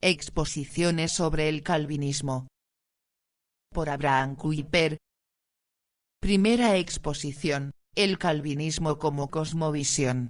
Exposiciones sobre el calvinismo. Por Abraham Kuyper. Primera exposición, el calvinismo como cosmovisión.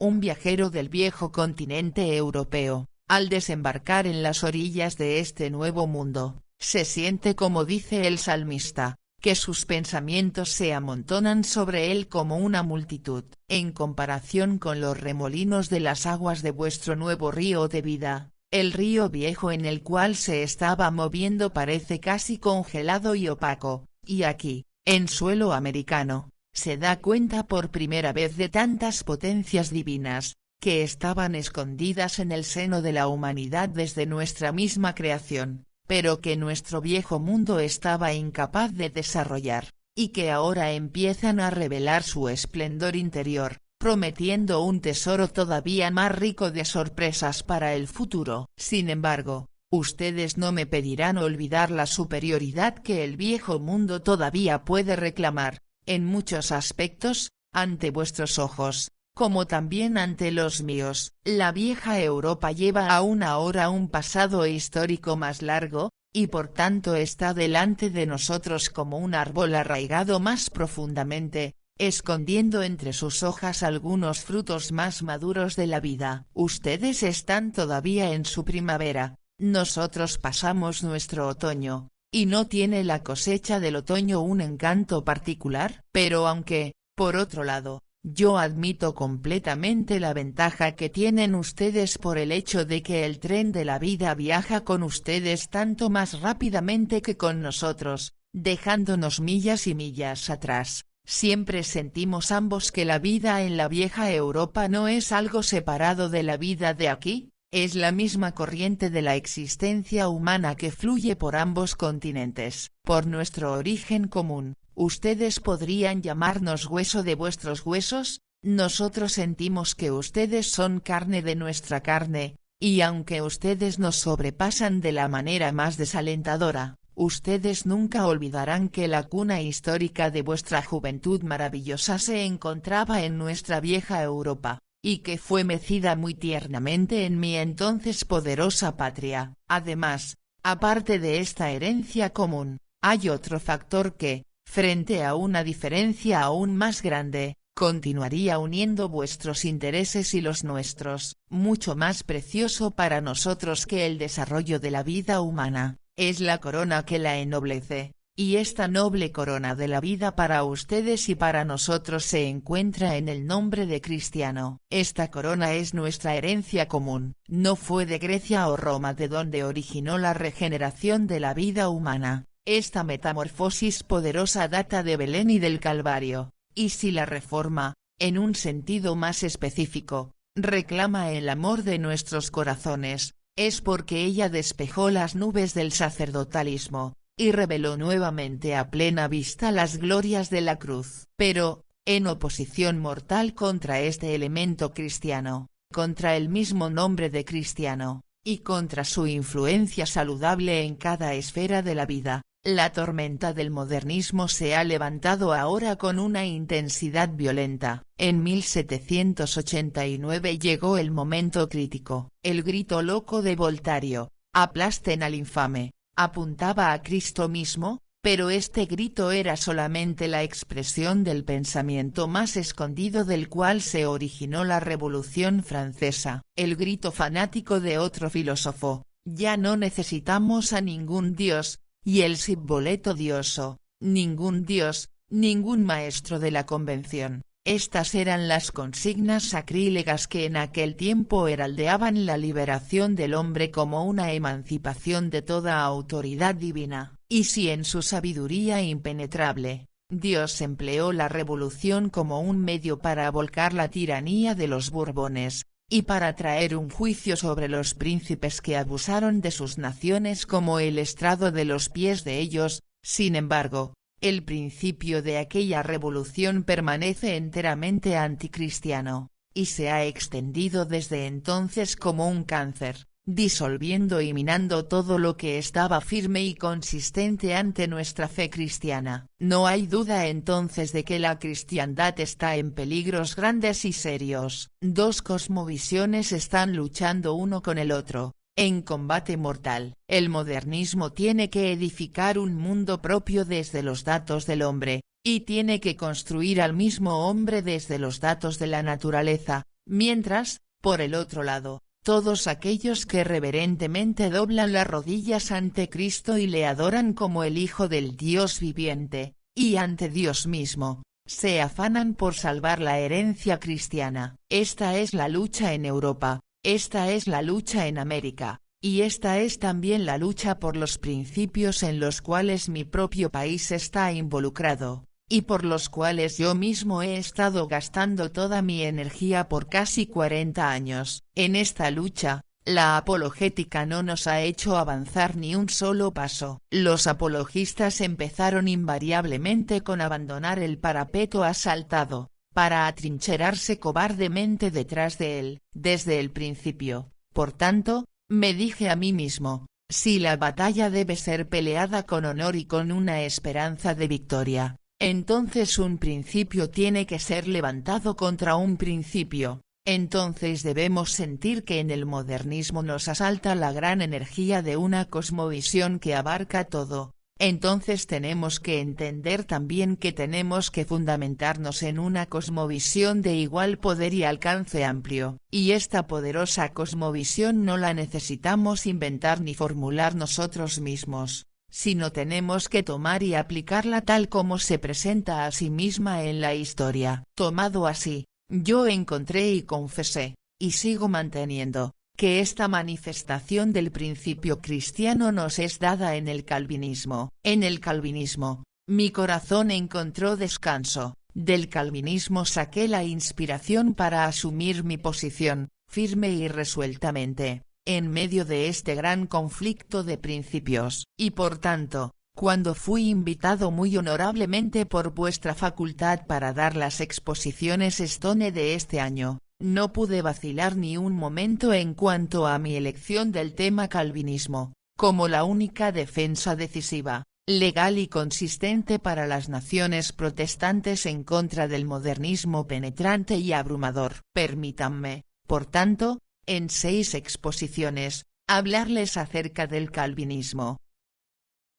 Un viajero del viejo continente europeo, al desembarcar en las orillas de este nuevo mundo, se siente, como dice el salmista, que sus pensamientos se amontonan sobre él como una multitud, en comparación con los remolinos de las aguas de vuestro nuevo río de vida. El río viejo en el cual se estaba moviendo parece casi congelado y opaco, y aquí, en suelo americano, se da cuenta por primera vez de tantas potencias divinas, que estaban escondidas en el seno de la humanidad desde nuestra misma creación, pero que nuestro viejo mundo estaba incapaz de desarrollar, y que ahora empiezan a revelar su esplendor interior, prometiendo un tesoro todavía más rico de sorpresas para el futuro. Sin embargo, ustedes no me pedirán olvidar la superioridad que el viejo mundo todavía puede reclamar, en muchos aspectos, ante vuestros ojos, como también ante los míos. La vieja Europa lleva aún ahora un pasado histórico más largo, y por tanto está delante de nosotros como un árbol arraigado más profundamente, escondiendo entre sus hojas algunos frutos más maduros de la vida. Ustedes están todavía en su primavera, nosotros pasamos nuestro otoño, ¿y no tiene la cosecha del otoño un encanto particular? Pero aunque, por otro lado, yo admito completamente la ventaja que tienen ustedes por el hecho de que el tren de la vida viaja con ustedes tanto más rápidamente que con nosotros, dejándonos millas y millas atrás. Siempre sentimos ambos que la vida en la vieja Europa no es algo separado de la vida de aquí, es la misma corriente de la existencia humana que fluye por ambos continentes. Por nuestro origen común, ustedes podrían llamarnos hueso de vuestros huesos, nosotros sentimos que ustedes son carne de nuestra carne, y aunque ustedes nos sobrepasan de la manera más desalentadora, ustedes nunca olvidarán que la cuna histórica de vuestra juventud maravillosa se encontraba en nuestra vieja Europa, y que fue mecida muy tiernamente en mi entonces poderosa patria. Además, aparte de esta herencia común, hay otro factor que, frente a una diferencia aún más grande, continuaría uniendo vuestros intereses y los nuestros. Mucho más precioso para nosotros que el desarrollo de la vida humana, es la corona que la ennoblece, y esta noble corona de la vida para ustedes y para nosotros se encuentra en el nombre de cristiano. Esta corona es nuestra herencia común. No fue de Grecia o Roma de donde originó la regeneración de la vida humana. Esta metamorfosis poderosa data de Belén y del Calvario, y si la Reforma, en un sentido más específico, reclama el amor de nuestros corazones, es porque ella despejó las nubes del sacerdotalismo, y reveló nuevamente a plena vista las glorias de la cruz. Pero, en oposición mortal contra este elemento cristiano, contra el mismo nombre de cristiano, y contra su influencia saludable en cada esfera de la vida, la tormenta del modernismo se ha levantado ahora con una intensidad violenta. En 1789 llegó el momento crítico. El grito loco de Voltario, «aplasten al infame», apuntaba a Cristo mismo, pero este grito era solamente la expresión del pensamiento más escondido del cual se originó la Revolución Francesa. El grito fanático de otro filósofo, «ya no necesitamos a ningún Dios», y el simboleto dioso, «ningún Dios, ningún maestro de la convención». Estas eran las consignas sacrílegas que en aquel tiempo heraldeaban la liberación del hombre como una emancipación de toda autoridad divina. Y si en su sabiduría impenetrable, Dios empleó la revolución como un medio para volcar la tiranía de los Borbones, y para traer un juicio sobre los príncipes que abusaron de sus naciones como el estrado de los pies de ellos, sin embargo, el principio de aquella revolución permanece enteramente anticristiano, y se ha extendido desde entonces como un cáncer, disolviendo y minando todo lo que estaba firme y consistente ante nuestra fe cristiana. No hay duda entonces de que la cristiandad está en peligros grandes y serios. Dos cosmovisiones están luchando uno con el otro, en combate mortal. El modernismo tiene que edificar un mundo propio desde los datos del hombre, y tiene que construir al mismo hombre desde los datos de la naturaleza, mientras, por el otro lado, todos aquellos que reverentemente doblan las rodillas ante Cristo y le adoran como el Hijo del Dios viviente, y ante Dios mismo, se afanan por salvar la herencia cristiana. Esta es la lucha en Europa, esta es la lucha en América, y esta es también la lucha por los principios en los cuales mi propio país está involucrado, y por los cuales yo mismo he estado gastando toda mi energía por casi 40 años. En esta lucha, la apologética no nos ha hecho avanzar ni un solo paso. Los apologistas empezaron invariablemente con abandonar el parapeto asaltado, para atrincherarse cobardemente detrás de él, desde el principio. Por tanto, me dije a mí mismo, si la batalla debe ser peleada con honor y con una esperanza de victoria, entonces un principio tiene que ser levantado contra un principio. Entonces debemos sentir que en el modernismo nos asalta la gran energía de una cosmovisión que abarca todo. Entonces tenemos que entender también que tenemos que fundamentarnos en una cosmovisión de igual poder y alcance amplio, y esta poderosa cosmovisión no la necesitamos inventar ni formular nosotros mismos, sino tenemos que tomar y aplicarla tal como se presenta a sí misma en la historia. Tomado así, yo encontré y confesé, y sigo manteniendo, que esta manifestación del principio cristiano nos es dada en el calvinismo. En el calvinismo, mi corazón encontró descanso, del calvinismo saqué la inspiración para asumir mi posición, firme y resueltamente, en medio de este gran conflicto de principios. Y por tanto, cuando fui invitado muy honorablemente por vuestra facultad para dar las exposiciones Stone de este año, no pude vacilar ni un momento en cuanto a mi elección del tema calvinismo, como la única defensa decisiva, legal y consistente para las naciones protestantes en contra del modernismo penetrante y abrumador. Permítanme, por tanto, en 6 exposiciones, hablarles acerca del calvinismo.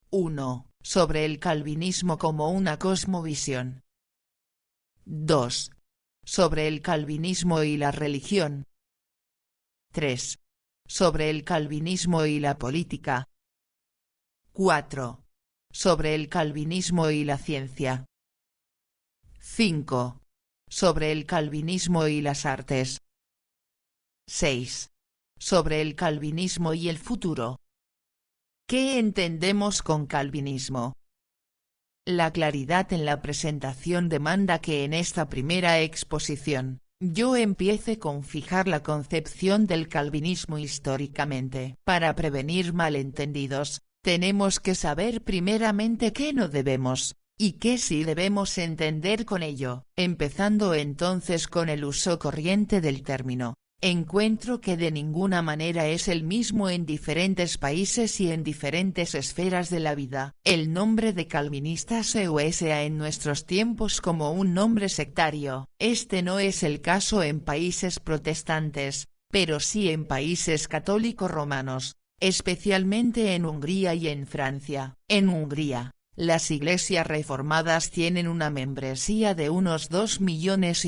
1. Sobre el calvinismo como una cosmovisión. 2. Sobre el calvinismo y la religión. 3. Sobre el calvinismo y la política. 4. Sobre el calvinismo y la ciencia. 5. Sobre el calvinismo y las artes. 6. Sobre el calvinismo y el futuro. ¿Qué entendemos con calvinismo? La claridad en la presentación demanda que en esta primera exposición, yo empiece con fijar la concepción del calvinismo históricamente. Para prevenir malentendidos, tenemos que saber primeramente qué no debemos, y qué sí debemos entender con ello. Empezando entonces con el uso corriente del término, encuentro que de ninguna manera es el mismo en diferentes países y en diferentes esferas de la vida. El nombre de calvinista se usa en nuestros tiempos como un nombre sectario. Este no es el caso en países protestantes, pero sí en países católicos romanos, especialmente en Hungría y en Francia. En Hungría, las iglesias reformadas tienen una membresía de unos 2,5 millones,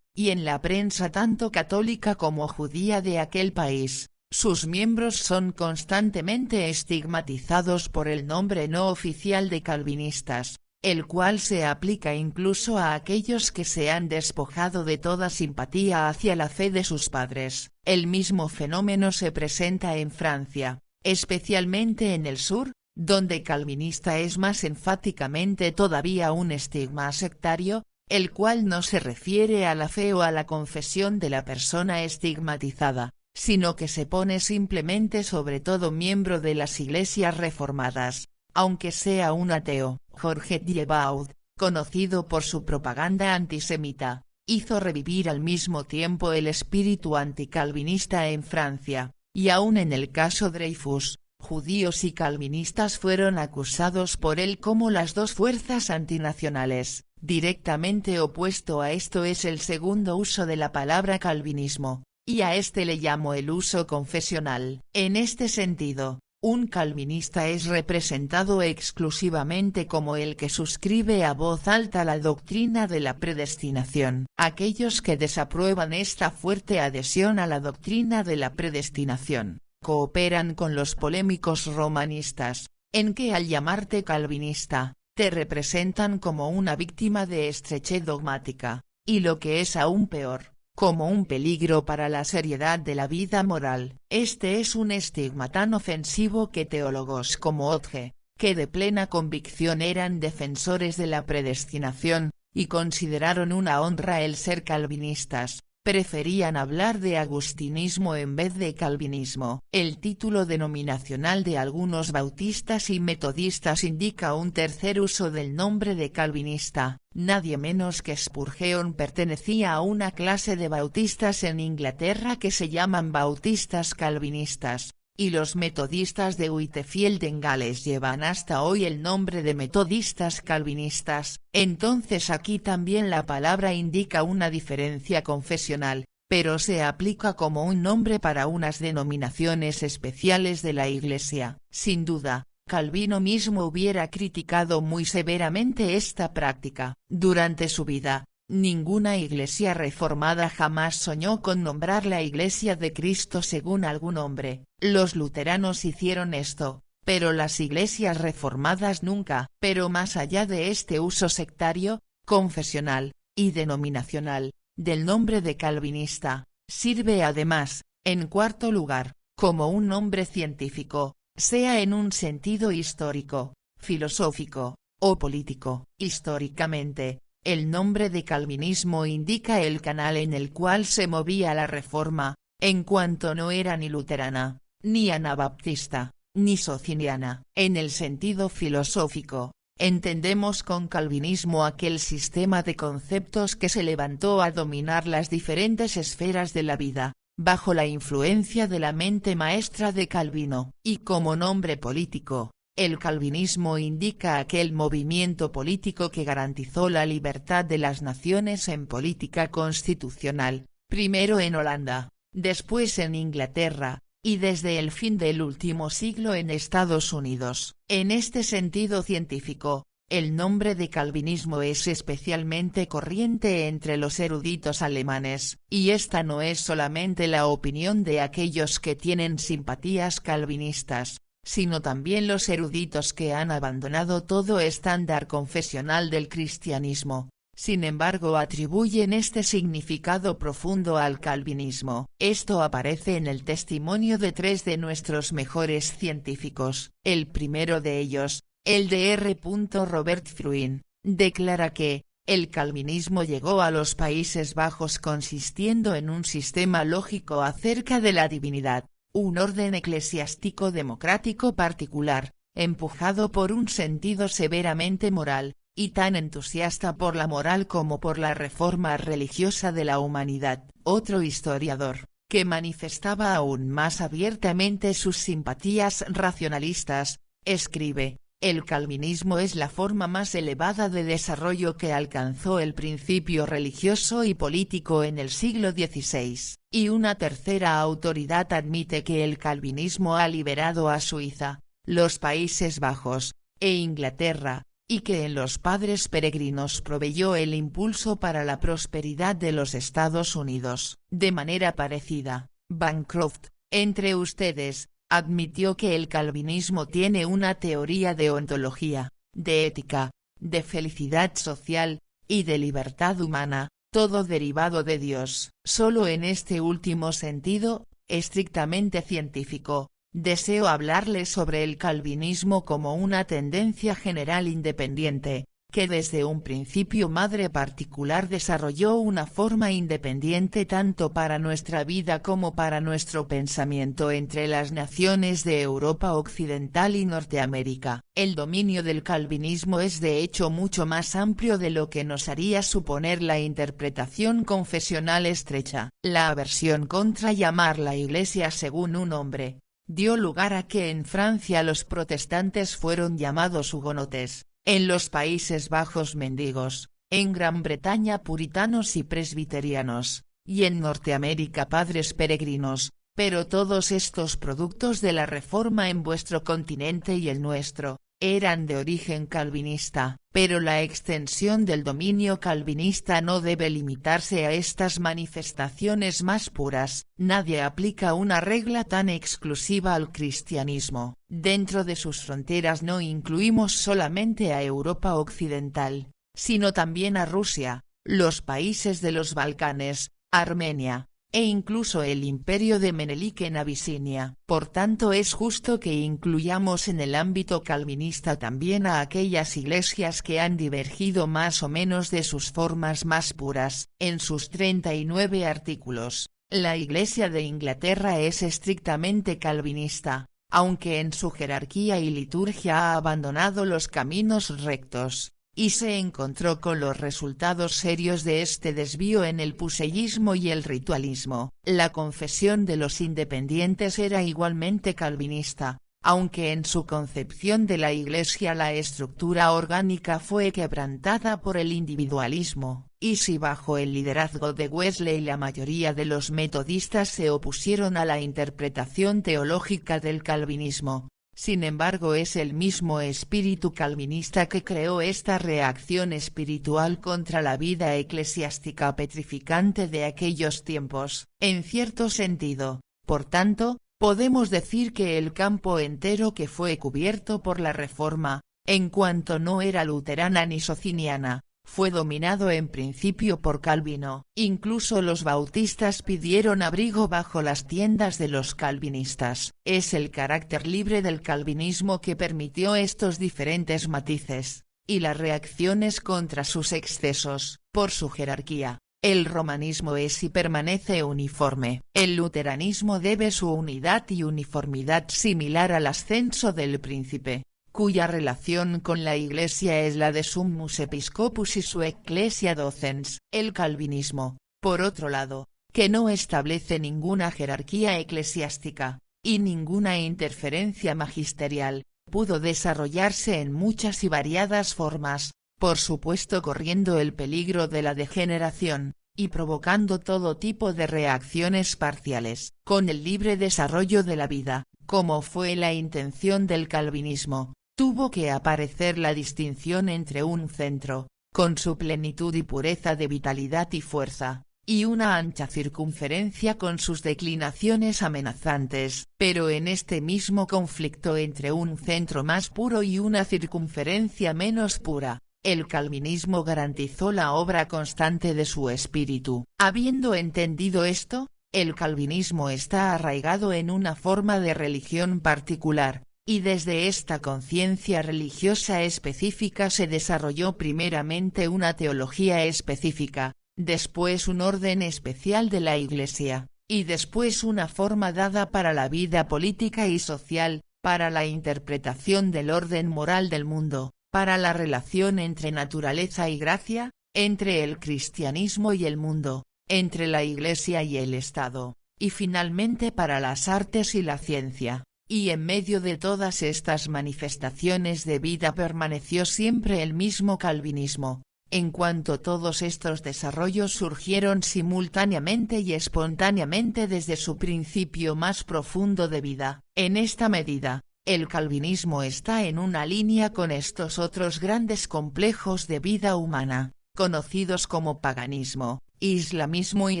y en la prensa tanto católica como judía de aquel país, sus miembros son constantemente estigmatizados por el nombre no oficial de calvinistas, el cual se aplica incluso a aquellos que se han despojado de toda simpatía hacia la fe de sus padres. El mismo fenómeno se presenta en Francia, especialmente en el sur, donde calvinista es más enfáticamente todavía un estigma sectario, el cual no se refiere a la fe o a la confesión de la persona estigmatizada, sino que se pone simplemente sobre todo miembro de las iglesias reformadas, aunque sea un ateo. Jorge Diebaud, conocido por su propaganda antisemita, hizo revivir al mismo tiempo el espíritu anticalvinista en Francia, y aun en el caso Dreyfus, judíos y calvinistas fueron acusados por él como las dos fuerzas antinacionales. Directamente opuesto a esto es el segundo uso de la palabra calvinismo, y a este le llamo el uso confesional. En este sentido, un calvinista es representado exclusivamente como el que suscribe a voz alta la doctrina de la predestinación. Aquellos que desaprueban esta fuerte adhesión a la doctrina de la predestinación, cooperan con los polémicos romanistas, en que al llamarte calvinista, te representan como una víctima de estrechez dogmática, y lo que es aún peor, como un peligro para la seriedad de la vida moral. Este es un estigma tan ofensivo que teólogos como Odge, que de plena convicción eran defensores de la predestinación, y consideraron una honra el ser calvinistas, preferían hablar de agustinismo en vez de calvinismo. El título denominacional de algunos bautistas y metodistas indica un tercer uso del nombre de calvinista. Nadie menos que Spurgeon pertenecía a una clase de bautistas en Inglaterra que se llaman bautistas calvinistas, y los metodistas de Whitefield en Gales llevan hasta hoy el nombre de metodistas calvinistas. Entonces aquí también la palabra indica una diferencia confesional, pero se aplica como un nombre para unas denominaciones especiales de la Iglesia. Sin duda, Calvino mismo hubiera criticado muy severamente esta práctica. Durante su vida, ninguna iglesia reformada jamás soñó con nombrar la Iglesia de Cristo según algún hombre. Los luteranos hicieron esto, pero las iglesias reformadas nunca. Pero más allá de este uso sectario, confesional, y denominacional, del nombre de calvinista, sirve además, en cuarto lugar, como un nombre científico, sea en un sentido histórico, filosófico, o político. Históricamente, el nombre de calvinismo indica el canal en el cual se movía la Reforma, en cuanto no era ni luterana, ni anabaptista, ni sociniana. En el sentido filosófico, entendemos con calvinismo aquel sistema de conceptos que se levantó a dominar las diferentes esferas de la vida, bajo la influencia de la mente maestra de Calvino. Y como nombre político, el calvinismo indica aquel movimiento político que garantizó la libertad de las naciones en política constitucional, primero en Holanda, después en Inglaterra, y desde el fin del último siglo en Estados Unidos. En este sentido científico, el nombre de calvinismo es especialmente corriente entre los eruditos alemanes, y esta no es solamente la opinión de aquellos que tienen simpatías calvinistas, sino también los eruditos que han abandonado todo estándar confesional del cristianismo. Sin embargo, atribuyen este significado profundo al calvinismo. Esto aparece en el testimonio de 3 de nuestros mejores científicos. El primero de ellos, el Dr. Robert Fruin, declara que el calvinismo llegó a los Países Bajos consistiendo en un sistema lógico acerca de la divinidad, un orden eclesiástico democrático particular, empujado por un sentido severamente moral, y tan entusiasta por la moral como por la reforma religiosa de la humanidad. Otro historiador, que manifestaba aún más abiertamente sus simpatías racionalistas, escribe: el calvinismo es la forma más elevada de desarrollo que alcanzó el principio religioso y político en el siglo XVI. Y una tercera autoridad admite que el calvinismo ha liberado a Suiza, los Países Bajos, e Inglaterra, y que en los padres peregrinos proveyó el impulso para la prosperidad de los Estados Unidos. De manera parecida, Bancroft, entre ustedes, admitió que el calvinismo tiene una teoría de ontología, de ética, de felicidad social, y de libertad humana, todo derivado de Dios. Solo en este último sentido, estrictamente científico, deseo hablarles sobre el calvinismo como una tendencia general independiente, que desde un principio madre particular desarrolló una forma independiente tanto para nuestra vida como para nuestro pensamiento entre las naciones de Europa Occidental y Norteamérica. El dominio del calvinismo es de hecho mucho más amplio de lo que nos haría suponer la interpretación confesional estrecha. La aversión contra llamar la Iglesia según un hombre, dio lugar a que en Francia los protestantes fueron llamados hugonotes, en los Países Bajos mendigos, en Gran Bretaña puritanos y presbiterianos, y en Norteamérica padres peregrinos, pero todos estos productos de la reforma en vuestro continente y el nuestro, eran de origen calvinista, pero la extensión del dominio calvinista no debe limitarse a estas manifestaciones más puras. Nadie aplica una regla tan exclusiva al cristianismo. Dentro de sus fronteras no incluimos solamente a Europa occidental, sino también a Rusia, los países de los Balcanes, Armenia, e incluso el imperio de Menelik en Abisinia. Por tanto es justo que incluyamos en el ámbito calvinista también a aquellas iglesias que han divergido más o menos de sus formas más puras. En sus 39 artículos, la Iglesia de Inglaterra es estrictamente calvinista, aunque en su jerarquía y liturgia ha abandonado los caminos rectos, y se encontró con los resultados serios de este desvío en el puseyismo y el ritualismo. La Confesión de los Independientes era igualmente calvinista, aunque en su concepción de la Iglesia la estructura orgánica fue quebrantada por el individualismo, y si bajo el liderazgo de Wesley la mayoría de los metodistas se opusieron a la interpretación teológica del calvinismo, sin embargo es el mismo espíritu calvinista que creó esta reacción espiritual contra la vida eclesiástica petrificante de aquellos tiempos. En cierto sentido, por tanto, podemos decir que el campo entero que fue cubierto por la Reforma, en cuanto no era luterana ni sociniana, fue dominado en principio por Calvino. Incluso los bautistas pidieron abrigo bajo las tiendas de los calvinistas. Es el carácter libre del calvinismo que permitió estos diferentes matices, y las reacciones contra sus excesos. Por su jerarquía, el romanismo es y permanece uniforme. El luteranismo debe su unidad y uniformidad similar al ascenso del príncipe, cuya relación con la Iglesia es la de Summus Episcopus y su Ecclesia Docens. El calvinismo, por otro lado, que no establece ninguna jerarquía eclesiástica, y ninguna interferencia magisterial, pudo desarrollarse en muchas y variadas formas, por supuesto corriendo el peligro de la degeneración, y provocando todo tipo de reacciones parciales. Con el libre desarrollo de la vida, como fue la intención del calvinismo, tuvo que aparecer la distinción entre un centro, con su plenitud y pureza de vitalidad y fuerza, y una ancha circunferencia con sus declinaciones amenazantes. Pero en este mismo conflicto entre un centro más puro y una circunferencia menos pura, el calvinismo garantizó la obra constante de su espíritu. Habiendo entendido esto, el calvinismo está arraigado en una forma de religión particular, y desde esta conciencia religiosa específica se desarrolló primeramente una teología específica, después un orden especial de la Iglesia, y después una forma dada para la vida política y social, para la interpretación del orden moral del mundo, para la relación entre naturaleza y gracia, entre el cristianismo y el mundo, entre la Iglesia y el Estado, y finalmente para las artes y la ciencia. Y en medio de todas estas manifestaciones de vida permaneció siempre el mismo calvinismo, en cuanto todos estos desarrollos surgieron simultáneamente y espontáneamente desde su principio más profundo de vida. En esta medida, el calvinismo está en una línea con estos otros grandes complejos de vida humana, conocidos como paganismo, islamismo y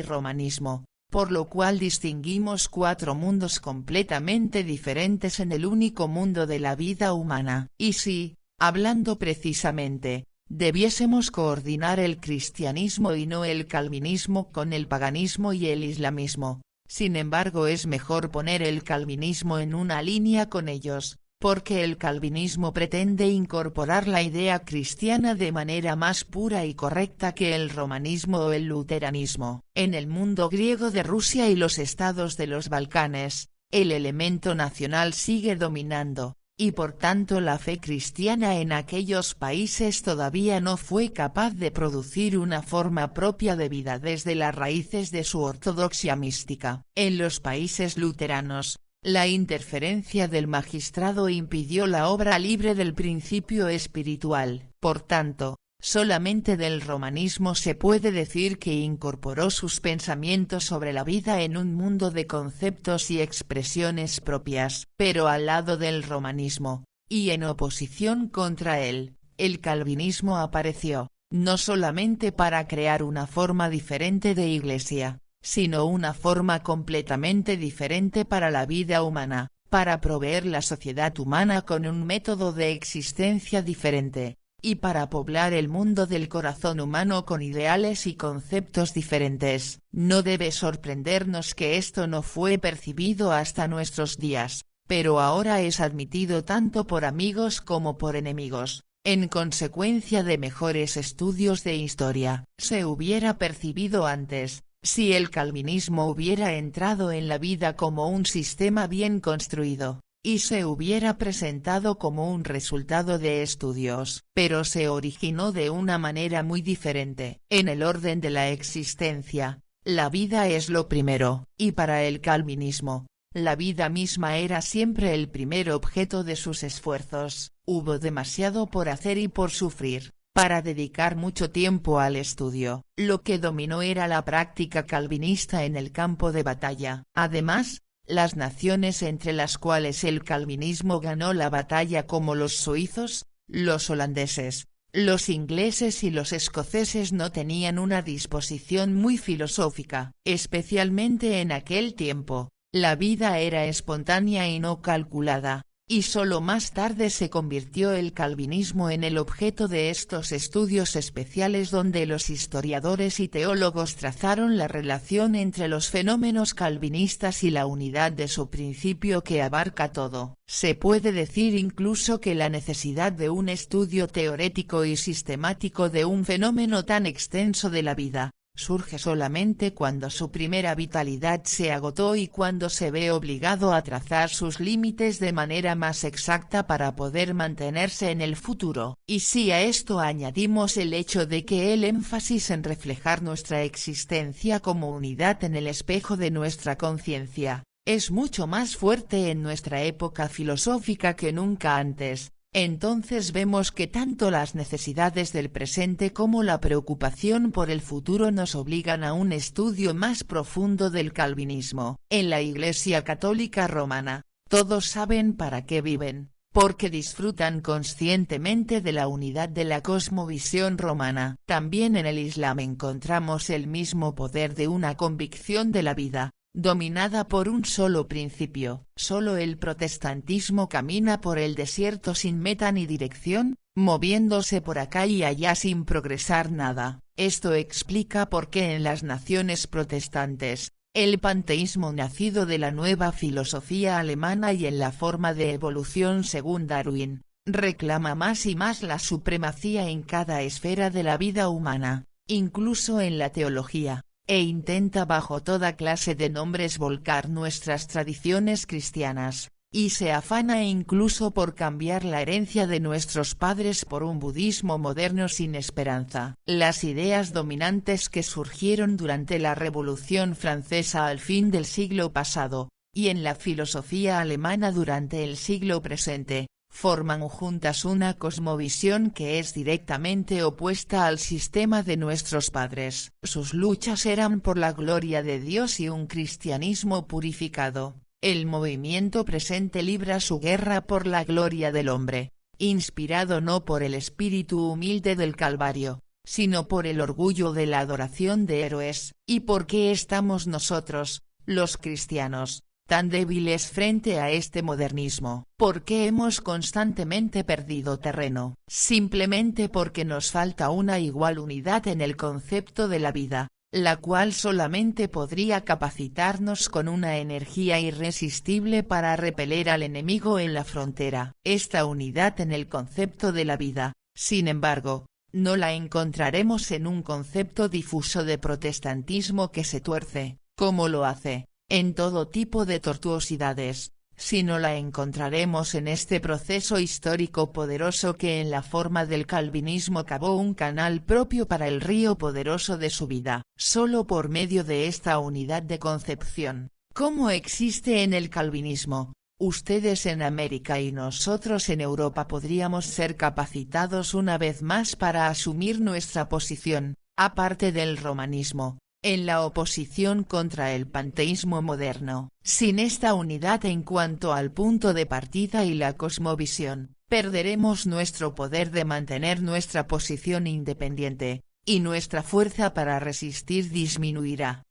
romanismo, por lo cual distinguimos cuatro mundos completamente diferentes en el único mundo de la vida humana. Y si, hablando precisamente, debiésemos coordinar el cristianismo y no el calvinismo con el paganismo y el islamismo, sin embargo es mejor poner el calvinismo en una línea con ellos, porque el calvinismo pretende incorporar la idea cristiana de manera más pura y correcta que el romanismo o el luteranismo. En el mundo griego de Rusia y los estados de los Balcanes, el elemento nacional sigue dominando, y por tanto la fe cristiana en aquellos países todavía no fue capaz de producir una forma propia de vida desde las raíces de su ortodoxia mística. En los países luteranos, la interferencia del magistrado impidió la obra libre del principio espiritual. Por tanto, Solamente del romanismo se puede decir que incorporó sus pensamientos sobre la vida en un mundo de conceptos y expresiones propias. Pero al lado del romanismo, y en oposición contra él, el calvinismo apareció, no solamente para crear una forma diferente de iglesia, sino una forma completamente diferente para la vida humana, para proveer la sociedad humana con un método de existencia diferente, y para poblar el mundo del corazón humano con ideales y conceptos diferentes. No debe sorprendernos que esto no fue percibido hasta nuestros días, pero ahora es admitido tanto por amigos como por enemigos. En consecuencia de mejores estudios de historia, se hubiera percibido antes, si el calvinismo hubiera entrado en la vida como un sistema bien construido, y se hubiera presentado como un resultado de estudios, pero se originó de una manera muy diferente. En el orden de la existencia, la vida es lo primero, y para el calvinismo, la vida misma era siempre el primer objeto de sus esfuerzos. Hubo demasiado por hacer y por sufrir, para dedicar mucho tiempo al estudio. Lo que dominó era la práctica calvinista en el campo de batalla. Además, las naciones entre las cuales el calvinismo ganó la batalla, como los suizos, los holandeses, los ingleses y los escoceses, no tenían una disposición muy filosófica. Especialmente en aquel tiempo, la vida era espontánea y no calculada, y solo más tarde se convirtió el calvinismo en el objeto de estos estudios especiales, donde los historiadores y teólogos trazaron la relación entre los fenómenos calvinistas y la unidad de su principio que abarca todo. Se puede decir incluso que la necesidad de un estudio teórico y sistemático de un fenómeno tan extenso de la vida, surge solamente cuando su primera vitalidad se agotó y cuando se ve obligado a trazar sus límites de manera más exacta para poder mantenerse en el futuro. Y si a esto añadimos el hecho de que el énfasis en reflejar nuestra existencia como unidad en el espejo de nuestra conciencia, es mucho más fuerte en nuestra época filosófica que nunca antes, entonces vemos que tanto las necesidades del presente como la preocupación por el futuro nos obligan a un estudio más profundo del calvinismo. En la Iglesia Católica Romana, todos saben para qué viven, porque disfrutan conscientemente de la unidad de la cosmovisión romana. También en el Islam encontramos el mismo poder de una convicción de la vida, dominada por un solo principio. Solo el protestantismo camina por el desierto sin meta ni dirección, moviéndose por acá y allá sin progresar nada. Esto explica por qué en las naciones protestantes, el panteísmo nacido de la nueva filosofía alemana y en la forma de evolución según Darwin, reclama más y más la supremacía en cada esfera de la vida humana, incluso en la teología, e intenta bajo toda clase de nombres volcar nuestras tradiciones cristianas, y se afana incluso por cambiar la herencia de nuestros padres por un budismo moderno sin esperanza. Las ideas dominantes que surgieron durante la Revolución Francesa al fin del siglo pasado, y en la filosofía alemana durante el siglo presente, forman juntas una cosmovisión que es directamente opuesta al sistema de nuestros padres. Sus luchas eran por la gloria de Dios y un cristianismo purificado. El movimiento presente libra su guerra por la gloria del hombre, inspirado no por el espíritu humilde del Calvario, sino por el orgullo de la adoración de héroes. ¿Y por qué estamos nosotros, los cristianos, tan débiles frente a este modernismo? ¿Por qué hemos constantemente perdido terreno? Simplemente porque nos falta una igual unidad en el concepto de la vida, la cual solamente podría capacitarnos con una energía irresistible para repeler al enemigo en la frontera. Esta unidad en el concepto de la vida, sin embargo, no la encontraremos en un concepto difuso de protestantismo que se tuerce, como lo hace, en todo tipo de tortuosidades, sino la encontraremos en este proceso histórico poderoso que en la forma del calvinismo cavó un canal propio para el río poderoso de su vida. Solo por medio de esta unidad de concepción, como existe en el calvinismo, Ustedes en América y nosotros en Europa podríamos ser capacitados una vez más para asumir nuestra posición, aparte del romanismo, en la oposición contra el panteísmo moderno. Sin esta unidad en cuanto al punto de partida y la cosmovisión, perderemos nuestro poder de mantener nuestra posición independiente, y nuestra fuerza para resistir disminuirá.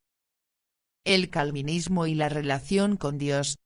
El calvinismo y la relación con Dios.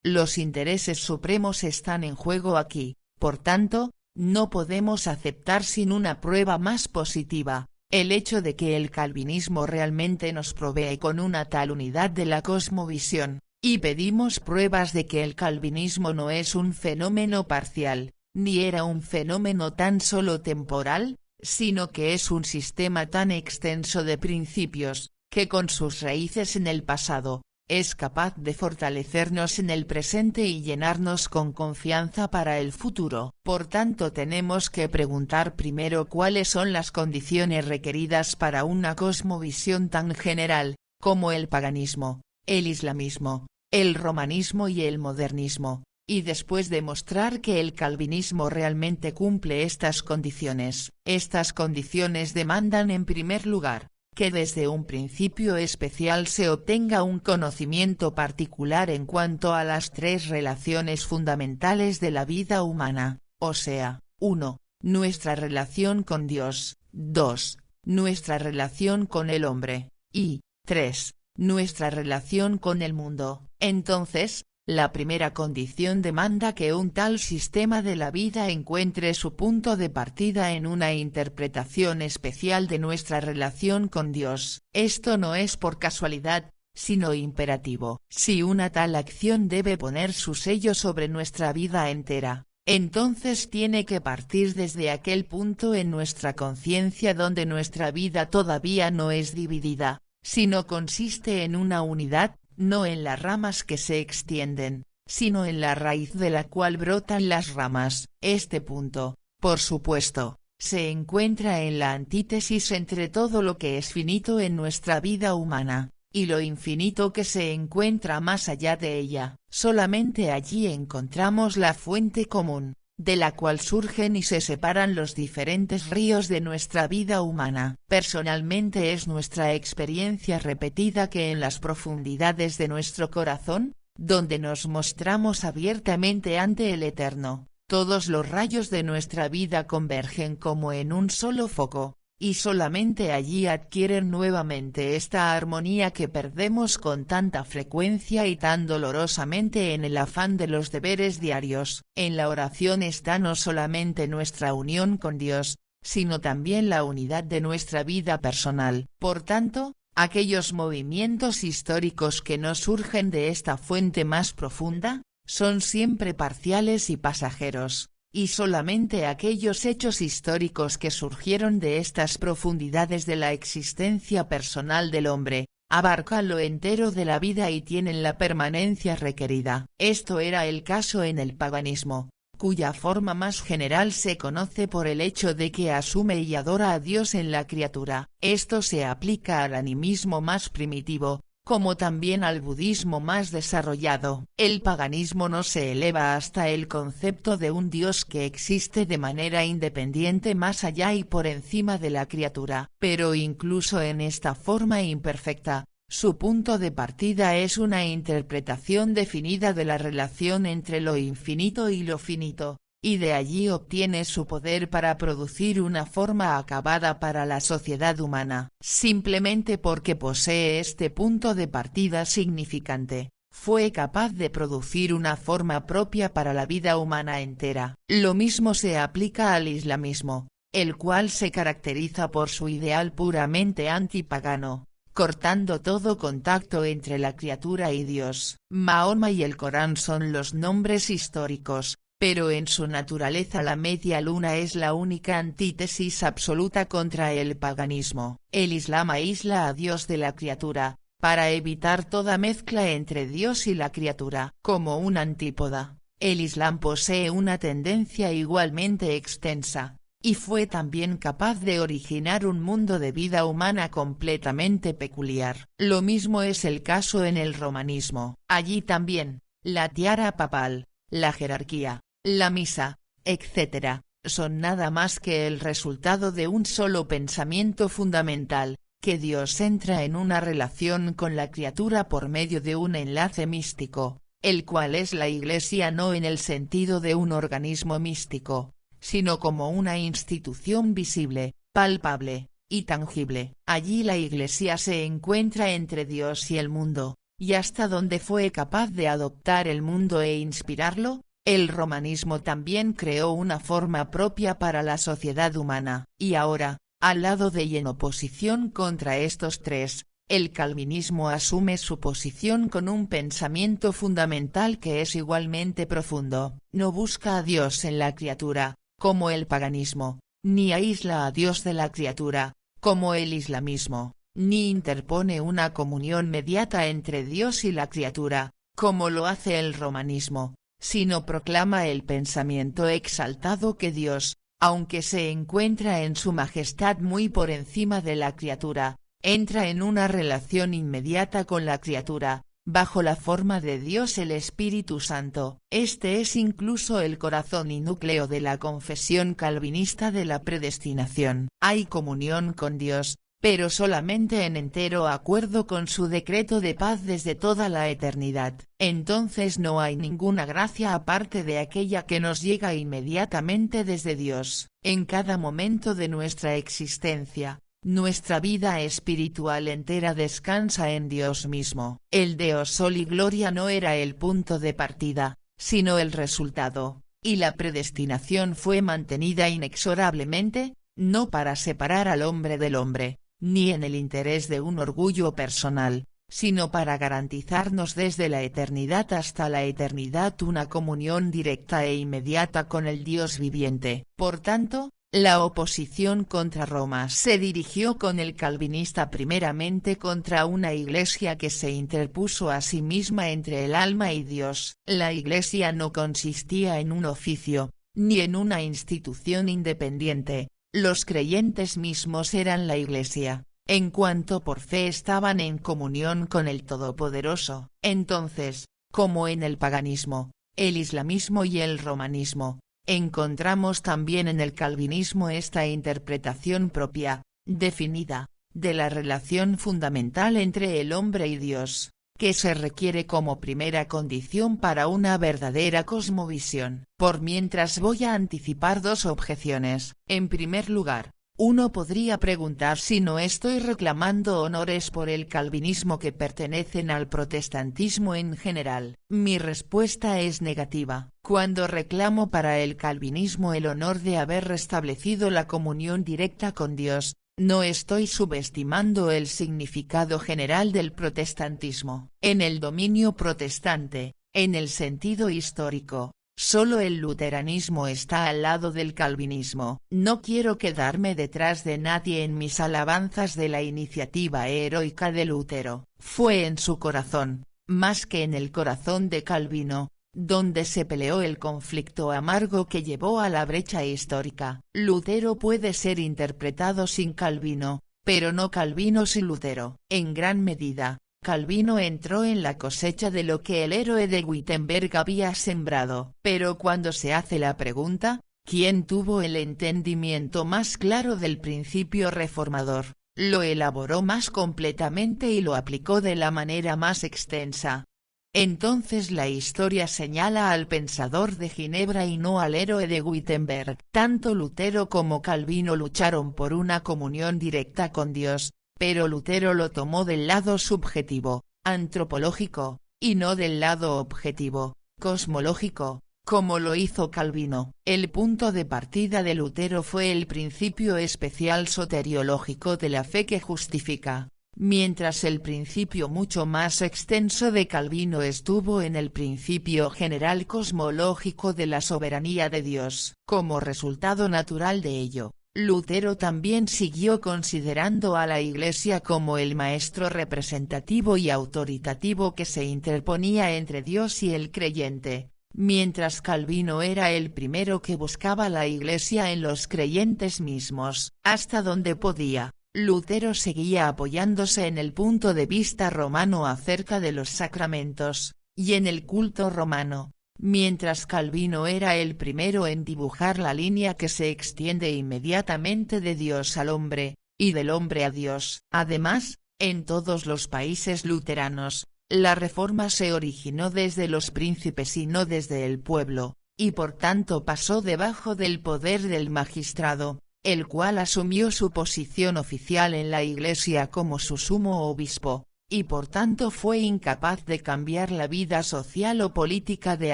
Los intereses supremos están en juego aquí, por tanto, no podemos aceptar sin una prueba más positiva, el hecho de que el calvinismo realmente nos provee con una tal unidad de la cosmovisión, y pedimos pruebas de que el calvinismo no es un fenómeno parcial, ni era un fenómeno tan solo temporal, sino que es un sistema tan extenso de principios, que con sus raíces en el pasado, es capaz de fortalecernos en el presente y llenarnos con confianza para el futuro. Por tanto tenemos que preguntar primero cuáles son las condiciones requeridas para una cosmovisión tan general, como el paganismo, el islamismo, el romanismo y el modernismo, y después demostrar que el calvinismo realmente cumple estas condiciones. Estas condiciones demandan en primer lugar, que desde un principio especial se obtenga un conocimiento particular en cuanto a las tres relaciones fundamentales de la vida humana, o sea, 1. Nuestra relación con Dios, 2. Nuestra relación con el hombre, y 3. Nuestra relación con el mundo. Entonces, la primera condición demanda que un tal sistema de la vida encuentre su punto de partida en una interpretación especial de nuestra relación con Dios. Esto no es por casualidad, sino imperativo. Si una tal acción debe poner su sello sobre nuestra vida entera, entonces tiene que partir desde aquel punto en nuestra conciencia donde nuestra vida todavía no es dividida, sino consiste en una unidad, no en las ramas que se extienden, sino en la raíz de la cual brotan las ramas. Este punto, por supuesto, se encuentra en la antítesis entre todo lo que es finito en nuestra vida humana, y lo infinito que se encuentra más allá de ella. Solamente allí encontramos la fuente común, de la cual surgen y se separan los diferentes ríos de nuestra vida humana. Personalmente es nuestra experiencia repetida que en las profundidades de nuestro corazón, donde nos mostramos abiertamente ante el Eterno, todos los rayos de nuestra vida convergen como en un solo foco, y solamente allí adquieren nuevamente esta armonía que perdemos con tanta frecuencia y tan dolorosamente en el afán de los deberes diarios. En la oración está no solamente nuestra unión con Dios, sino también la unidad de nuestra vida personal. Por tanto, aquellos movimientos históricos que no surgen de esta fuente más profunda, son siempre parciales y pasajeros. Y solamente aquellos hechos históricos que surgieron de estas profundidades de la existencia personal del hombre, abarcan lo entero de la vida y tienen la permanencia requerida. Esto era el caso en el paganismo, cuya forma más general se conoce por el hecho de que asume y adora a Dios en la criatura. Esto se aplica al animismo más primitivo, como también al budismo más desarrollado. El paganismo no se eleva hasta el concepto de un Dios que existe de manera independiente más allá y por encima de la criatura. Pero incluso en esta forma imperfecta, su punto de partida es una interpretación definida de la relación entre lo infinito y lo finito, y de allí obtiene su poder para producir una forma acabada para la sociedad humana. Simplemente porque posee este punto de partida significante, fue capaz de producir una forma propia para la vida humana entera. Lo mismo se aplica al islamismo, el cual se caracteriza por su ideal puramente antipagano, cortando todo contacto entre la criatura y Dios. Mahoma y el Corán son los nombres históricos, pero en su naturaleza la media luna es la única antítesis absoluta contra el paganismo. El Islam aísla a Dios de la criatura, para evitar toda mezcla entre Dios y la criatura. Como un antípoda, el Islam posee una tendencia igualmente extensa, y fue también capaz de originar un mundo de vida humana completamente peculiar. Lo mismo es el caso en el romanismo. Allí también, la tiara papal, la jerarquía, la misa, etc., son nada más que el resultado de un solo pensamiento fundamental, que Dios entra en una relación con la criatura por medio de un enlace místico, el cual es la Iglesia no en el sentido de un organismo místico, sino como una institución visible, palpable, y tangible. Allí la Iglesia se encuentra entre Dios y el mundo, y hasta donde fue capaz de adoptar el mundo e inspirarlo, el romanismo también creó una forma propia para la sociedad humana. Y ahora, al lado de y en oposición contra estos tres, el calvinismo asume su posición con un pensamiento fundamental que es igualmente profundo. No busca a Dios en la criatura, como el paganismo, ni aísla a Dios de la criatura, como el islamismo, ni interpone una comunión mediata entre Dios y la criatura, como lo hace el romanismo, sino proclama el pensamiento exaltado que Dios, aunque se encuentra en su majestad muy por encima de la criatura, entra en una relación inmediata con la criatura, bajo la forma de Dios el Espíritu Santo. Este es incluso el corazón y núcleo de la confesión calvinista de la predestinación. Hay comunión con Dios, pero solamente en entero acuerdo con su decreto de paz desde toda la eternidad. Entonces no hay ninguna gracia aparte de aquella que nos llega inmediatamente desde Dios. En cada momento de nuestra existencia, nuestra vida espiritual entera descansa en Dios mismo. El Deus Soli Gloria no era el punto de partida, sino el resultado, y la predestinación fue mantenida inexorablemente, no para separar al hombre del hombre, ni en el interés de un orgullo personal, sino para garantizarnos desde la eternidad hasta la eternidad una comunión directa e inmediata con el Dios viviente. Por tanto, la oposición contra Roma se dirigió con el calvinista primeramente contra una Iglesia que se interpuso a sí misma entre el alma y Dios. La Iglesia no consistía en un oficio, ni en una institución independiente. Los creyentes mismos eran la Iglesia, en cuanto por fe estaban en comunión con el Todopoderoso. Entonces, como en el paganismo, el islamismo y el romanismo, encontramos también en el calvinismo esta interpretación propia, definida, de la relación fundamental entre el hombre y Dios, que se requiere como primera condición para una verdadera cosmovisión. Por mientras voy a anticipar dos objeciones. En primer lugar, uno podría preguntar si no estoy reclamando honores por el calvinismo que pertenecen al protestantismo en general. Mi respuesta es negativa. Cuando reclamo para el calvinismo el honor de haber restablecido la comunión directa con Dios, no estoy subestimando el significado general del protestantismo. En el dominio protestante, en el sentido histórico, solo el luteranismo está al lado del calvinismo. No quiero quedarme detrás de nadie en mis alabanzas de la iniciativa heroica de Lutero. Fue en su corazón, más que en el corazón de Calvino, donde se peleó el conflicto amargo que llevó a la brecha histórica. Lutero puede ser interpretado sin Calvino, pero no Calvino sin Lutero. En gran medida, Calvino entró en la cosecha de lo que el héroe de Wittenberg había sembrado. Pero cuando se hace la pregunta, ¿quién tuvo el entendimiento más claro del principio reformador? Lo elaboró más completamente y lo aplicó de la manera más extensa. Entonces la historia señala al pensador de Ginebra y no al héroe de Wittenberg. Tanto Lutero como Calvino lucharon por una comunión directa con Dios, pero Lutero lo tomó del lado subjetivo, antropológico, y no del lado objetivo, cosmológico, como lo hizo Calvino. El punto de partida de Lutero fue el principio especial soteriológico de la fe que justifica, mientras el principio mucho más extenso de Calvino estuvo en el principio general cosmológico de la soberanía de Dios. Como resultado natural de ello, Lutero también siguió considerando a la Iglesia como el maestro representativo y autoritativo que se interponía entre Dios y el creyente, mientras Calvino era el primero que buscaba la Iglesia en los creyentes mismos. Hasta donde podía, Lutero seguía apoyándose en el punto de vista romano acerca de los sacramentos, y en el culto romano, mientras Calvino era el primero en dibujar la línea que se extiende inmediatamente de Dios al hombre, y del hombre a Dios. Además, en todos los países luteranos, la reforma se originó desde los príncipes y no desde el pueblo, y por tanto pasó debajo del poder del magistrado, el cual asumió su posición oficial en la Iglesia como su sumo obispo, y por tanto fue incapaz de cambiar la vida social o política de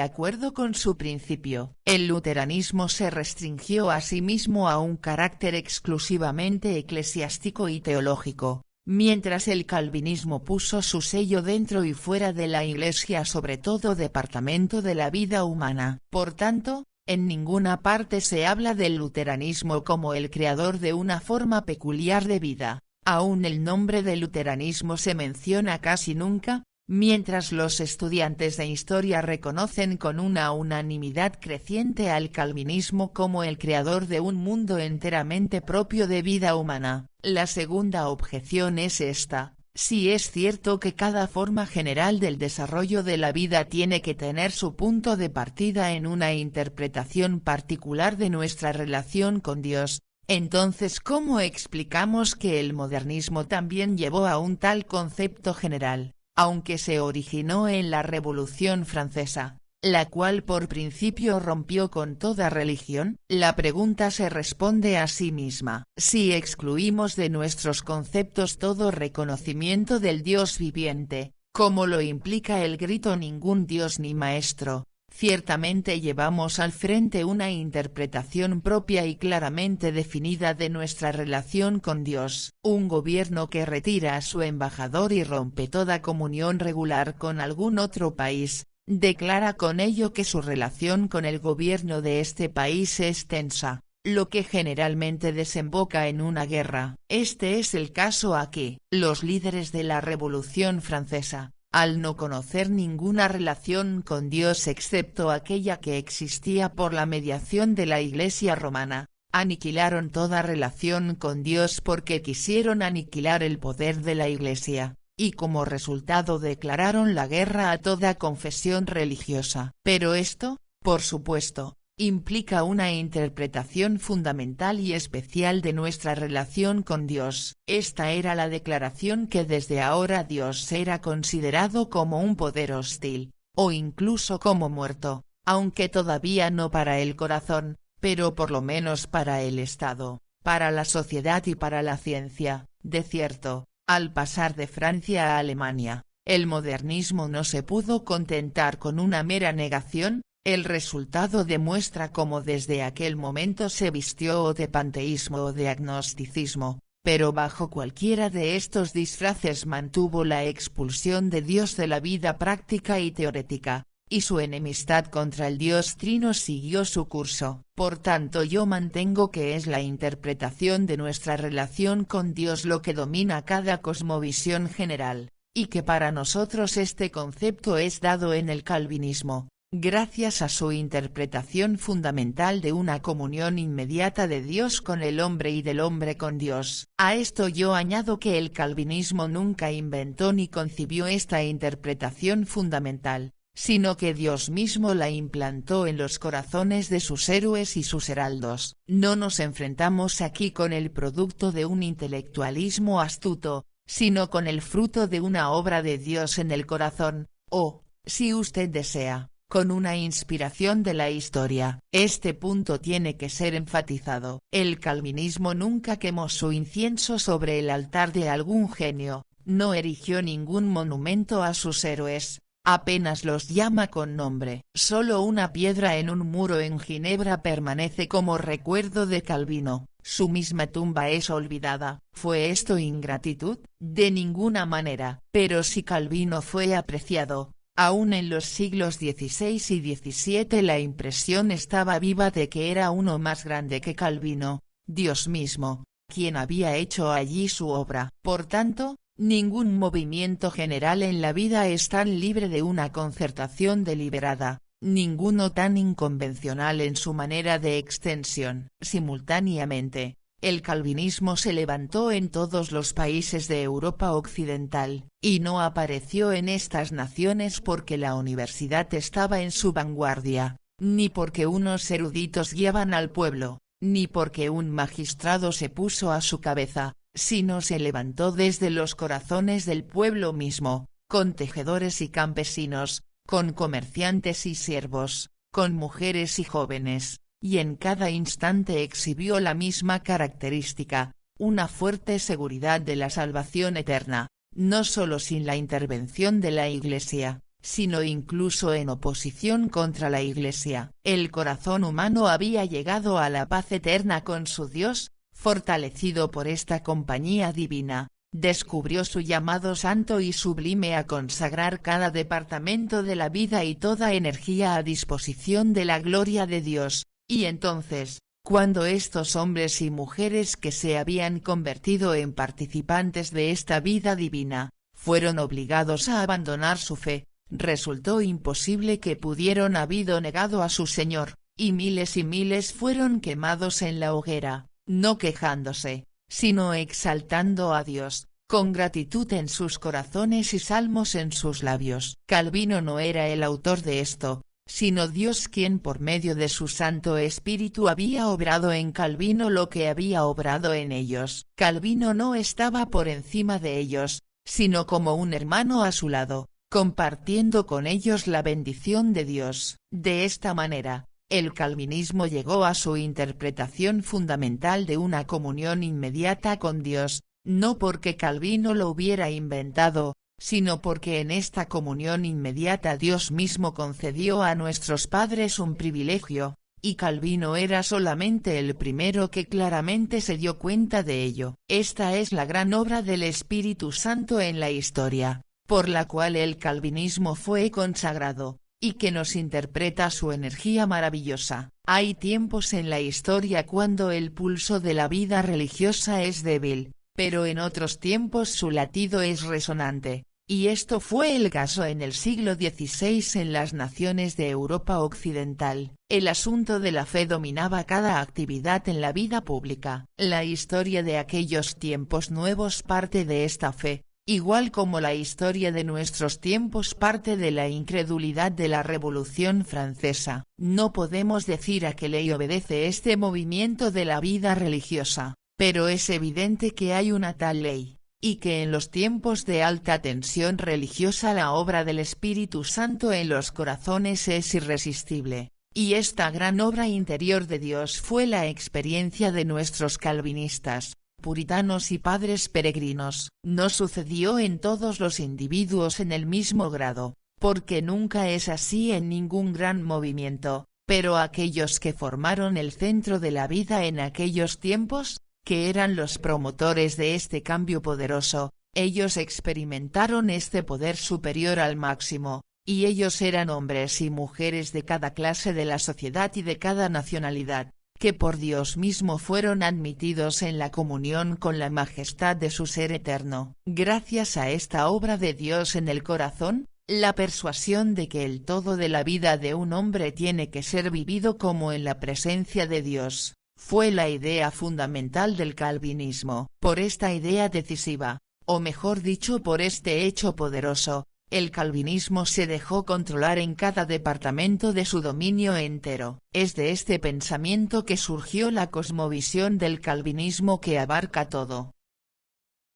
acuerdo con su principio. El luteranismo se restringió a sí mismo a un carácter exclusivamente eclesiástico y teológico, mientras el calvinismo puso su sello dentro y fuera de la Iglesia sobre todo departamento de la vida humana. Por tanto, en ninguna parte se habla del luteranismo como el creador de una forma peculiar de vida. Aún el nombre de luteranismo se menciona casi nunca, mientras los estudiantes de historia reconocen con una unanimidad creciente al calvinismo como el creador de un mundo enteramente propio de vida humana. La segunda objeción es esta: si es cierto que cada forma general del desarrollo de la vida tiene que tener su punto de partida en una interpretación particular de nuestra relación con Dios, entonces ¿cómo explicamos que el modernismo también llevó a un tal concepto general, aunque se originó en la Revolución Francesa, la cual por principio rompió con toda religión? La pregunta se responde a sí misma. Si excluimos de nuestros conceptos todo reconocimiento del Dios viviente, como lo implica el grito "ningún Dios ni maestro", ciertamente llevamos al frente una interpretación propia y claramente definida de nuestra relación con Dios. Un gobierno que retira a su embajador y rompe toda comunión regular con algún otro país, declara con ello que su relación con el gobierno de este país es tensa, lo que generalmente desemboca en una guerra. Este es el caso aquí. Los líderes de la Revolución Francesa, al no conocer ninguna relación con Dios excepto aquella que existía por la mediación de la Iglesia romana, aniquilaron toda relación con Dios porque quisieron aniquilar el poder de la Iglesia, y como resultado declararon la guerra a toda confesión religiosa. Pero esto, por supuesto, implica una interpretación fundamental y especial de nuestra relación con Dios. Esta era la declaración que desde ahora Dios será considerado como un poder hostil, o incluso como muerto, aunque todavía no para el corazón, pero por lo menos para el Estado, para la sociedad y para la ciencia. De cierto, al pasar de Francia a Alemania, el modernismo no se pudo contentar con una mera negación. El resultado demuestra cómo desde aquel momento se vistió o de panteísmo o de agnosticismo, pero bajo cualquiera de estos disfraces mantuvo la expulsión de Dios de la vida práctica y teorética, y su enemistad contra el Dios Trino siguió su curso. Por tanto, yo mantengo que es la interpretación de nuestra relación con Dios lo que domina cada cosmovisión general, y que para nosotros este concepto es dado en el calvinismo, gracias a su interpretación fundamental de una comunión inmediata de Dios con el hombre y del hombre con Dios. A esto yo añado que el calvinismo nunca inventó ni concibió esta interpretación fundamental, sino que Dios mismo la implantó en los corazones de sus héroes y sus heraldos. No nos enfrentamos aquí con el producto de un intelectualismo astuto, sino con el fruto de una obra de Dios en el corazón, o, si usted desea, con una inspiración de la historia. Este punto tiene que ser enfatizado. El calvinismo nunca quemó su incienso sobre el altar de algún genio, no erigió ningún monumento a sus héroes, apenas los llama con nombre. Solo una piedra en un muro en Ginebra permanece como recuerdo de Calvino, su misma tumba es olvidada. ¿Fue esto ingratitud? De ninguna manera. Pero si Calvino fue apreciado, aún en los siglos XVI y XVII la impresión estaba viva de que era uno más grande que Calvino, Dios mismo, quien había hecho allí su obra. Por tanto, ningún movimiento general en la vida es tan libre de una concertación deliberada, ninguno tan inconvencional en su manera de extensión. Simultáneamente, El calvinismo se levantó en todos los países de Europa Occidental, y no apareció en estas naciones porque la universidad estaba en su vanguardia, ni porque unos eruditos guiaban al pueblo, ni porque un magistrado se puso a su cabeza, sino se levantó desde los corazones del pueblo mismo, con tejedores y campesinos, con comerciantes y siervos, con mujeres y jóvenes, y en cada instante exhibió la misma característica, una fuerte seguridad de la salvación eterna, no solo sin la intervención de la Iglesia, sino incluso en oposición contra la Iglesia. El corazón humano había llegado a la paz eterna con su Dios, fortalecido por esta compañía divina, descubrió su llamado santo y sublime a consagrar cada departamento de la vida y toda energía a disposición de la gloria de Dios, y entonces, cuando estos hombres y mujeres que se habían convertido en participantes de esta vida divina, fueron obligados a abandonar su fe, resultó imposible que pudieran habido negado a su Señor, y miles fueron quemados en la hoguera, no quejándose, sino exaltando a Dios, con gratitud en sus corazones y salmos en sus labios. Calvino no era el autor de esto, sino Dios quien por medio de su Santo Espíritu había obrado en Calvino lo que había obrado en ellos. Calvino no estaba por encima de ellos, sino como un hermano a su lado, compartiendo con ellos la bendición de Dios. De esta manera, el calvinismo llegó a su interpretación fundamental de una comunión inmediata con Dios, no porque Calvino lo hubiera inventado, sino porque en esta comunión inmediata Dios mismo concedió a nuestros padres un privilegio, y Calvino era solamente el primero que claramente se dio cuenta de ello. Esta es la gran obra del Espíritu Santo en la historia, por la cual el calvinismo fue consagrado, y que nos interpreta su energía maravillosa. Hay tiempos en la historia cuando el pulso de la vida religiosa es débil, pero en otros tiempos su latido es resonante, y esto fue el caso en el siglo XVI en las naciones de Europa Occidental. El asunto de la fe dominaba cada actividad en la vida pública. La historia de aquellos tiempos nuevos parte de esta fe, igual como la historia de nuestros tiempos parte de la incredulidad de la Revolución Francesa. No podemos decir a qué ley obedece este movimiento de la vida religiosa, pero es evidente que hay una tal ley, y que en los tiempos de alta tensión religiosa la obra del Espíritu Santo en los corazones es irresistible, y esta gran obra interior de Dios fue la experiencia de nuestros calvinistas, puritanos y padres peregrinos. No sucedió en todos los individuos en el mismo grado, porque nunca es así en ningún gran movimiento, pero aquellos que formaron el centro de la vida en aquellos tiempos, que eran los promotores de este cambio poderoso, ellos experimentaron este poder superior al máximo, y ellos eran hombres y mujeres de cada clase de la sociedad y de cada nacionalidad, que por Dios mismo fueron admitidos en la comunión con la majestad de su ser eterno. Gracias a esta obra de Dios en el corazón, la persuasión de que el todo de la vida de un hombre tiene que ser vivido como en la presencia de Dios, fue la idea fundamental del calvinismo. Por esta idea decisiva, o mejor dicho por este hecho poderoso, el calvinismo se dejó controlar en cada departamento de su dominio entero. Es de este pensamiento que surgió la cosmovisión del calvinismo que abarca todo.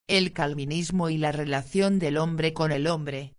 El calvinismo y la relación del hombre con el hombre.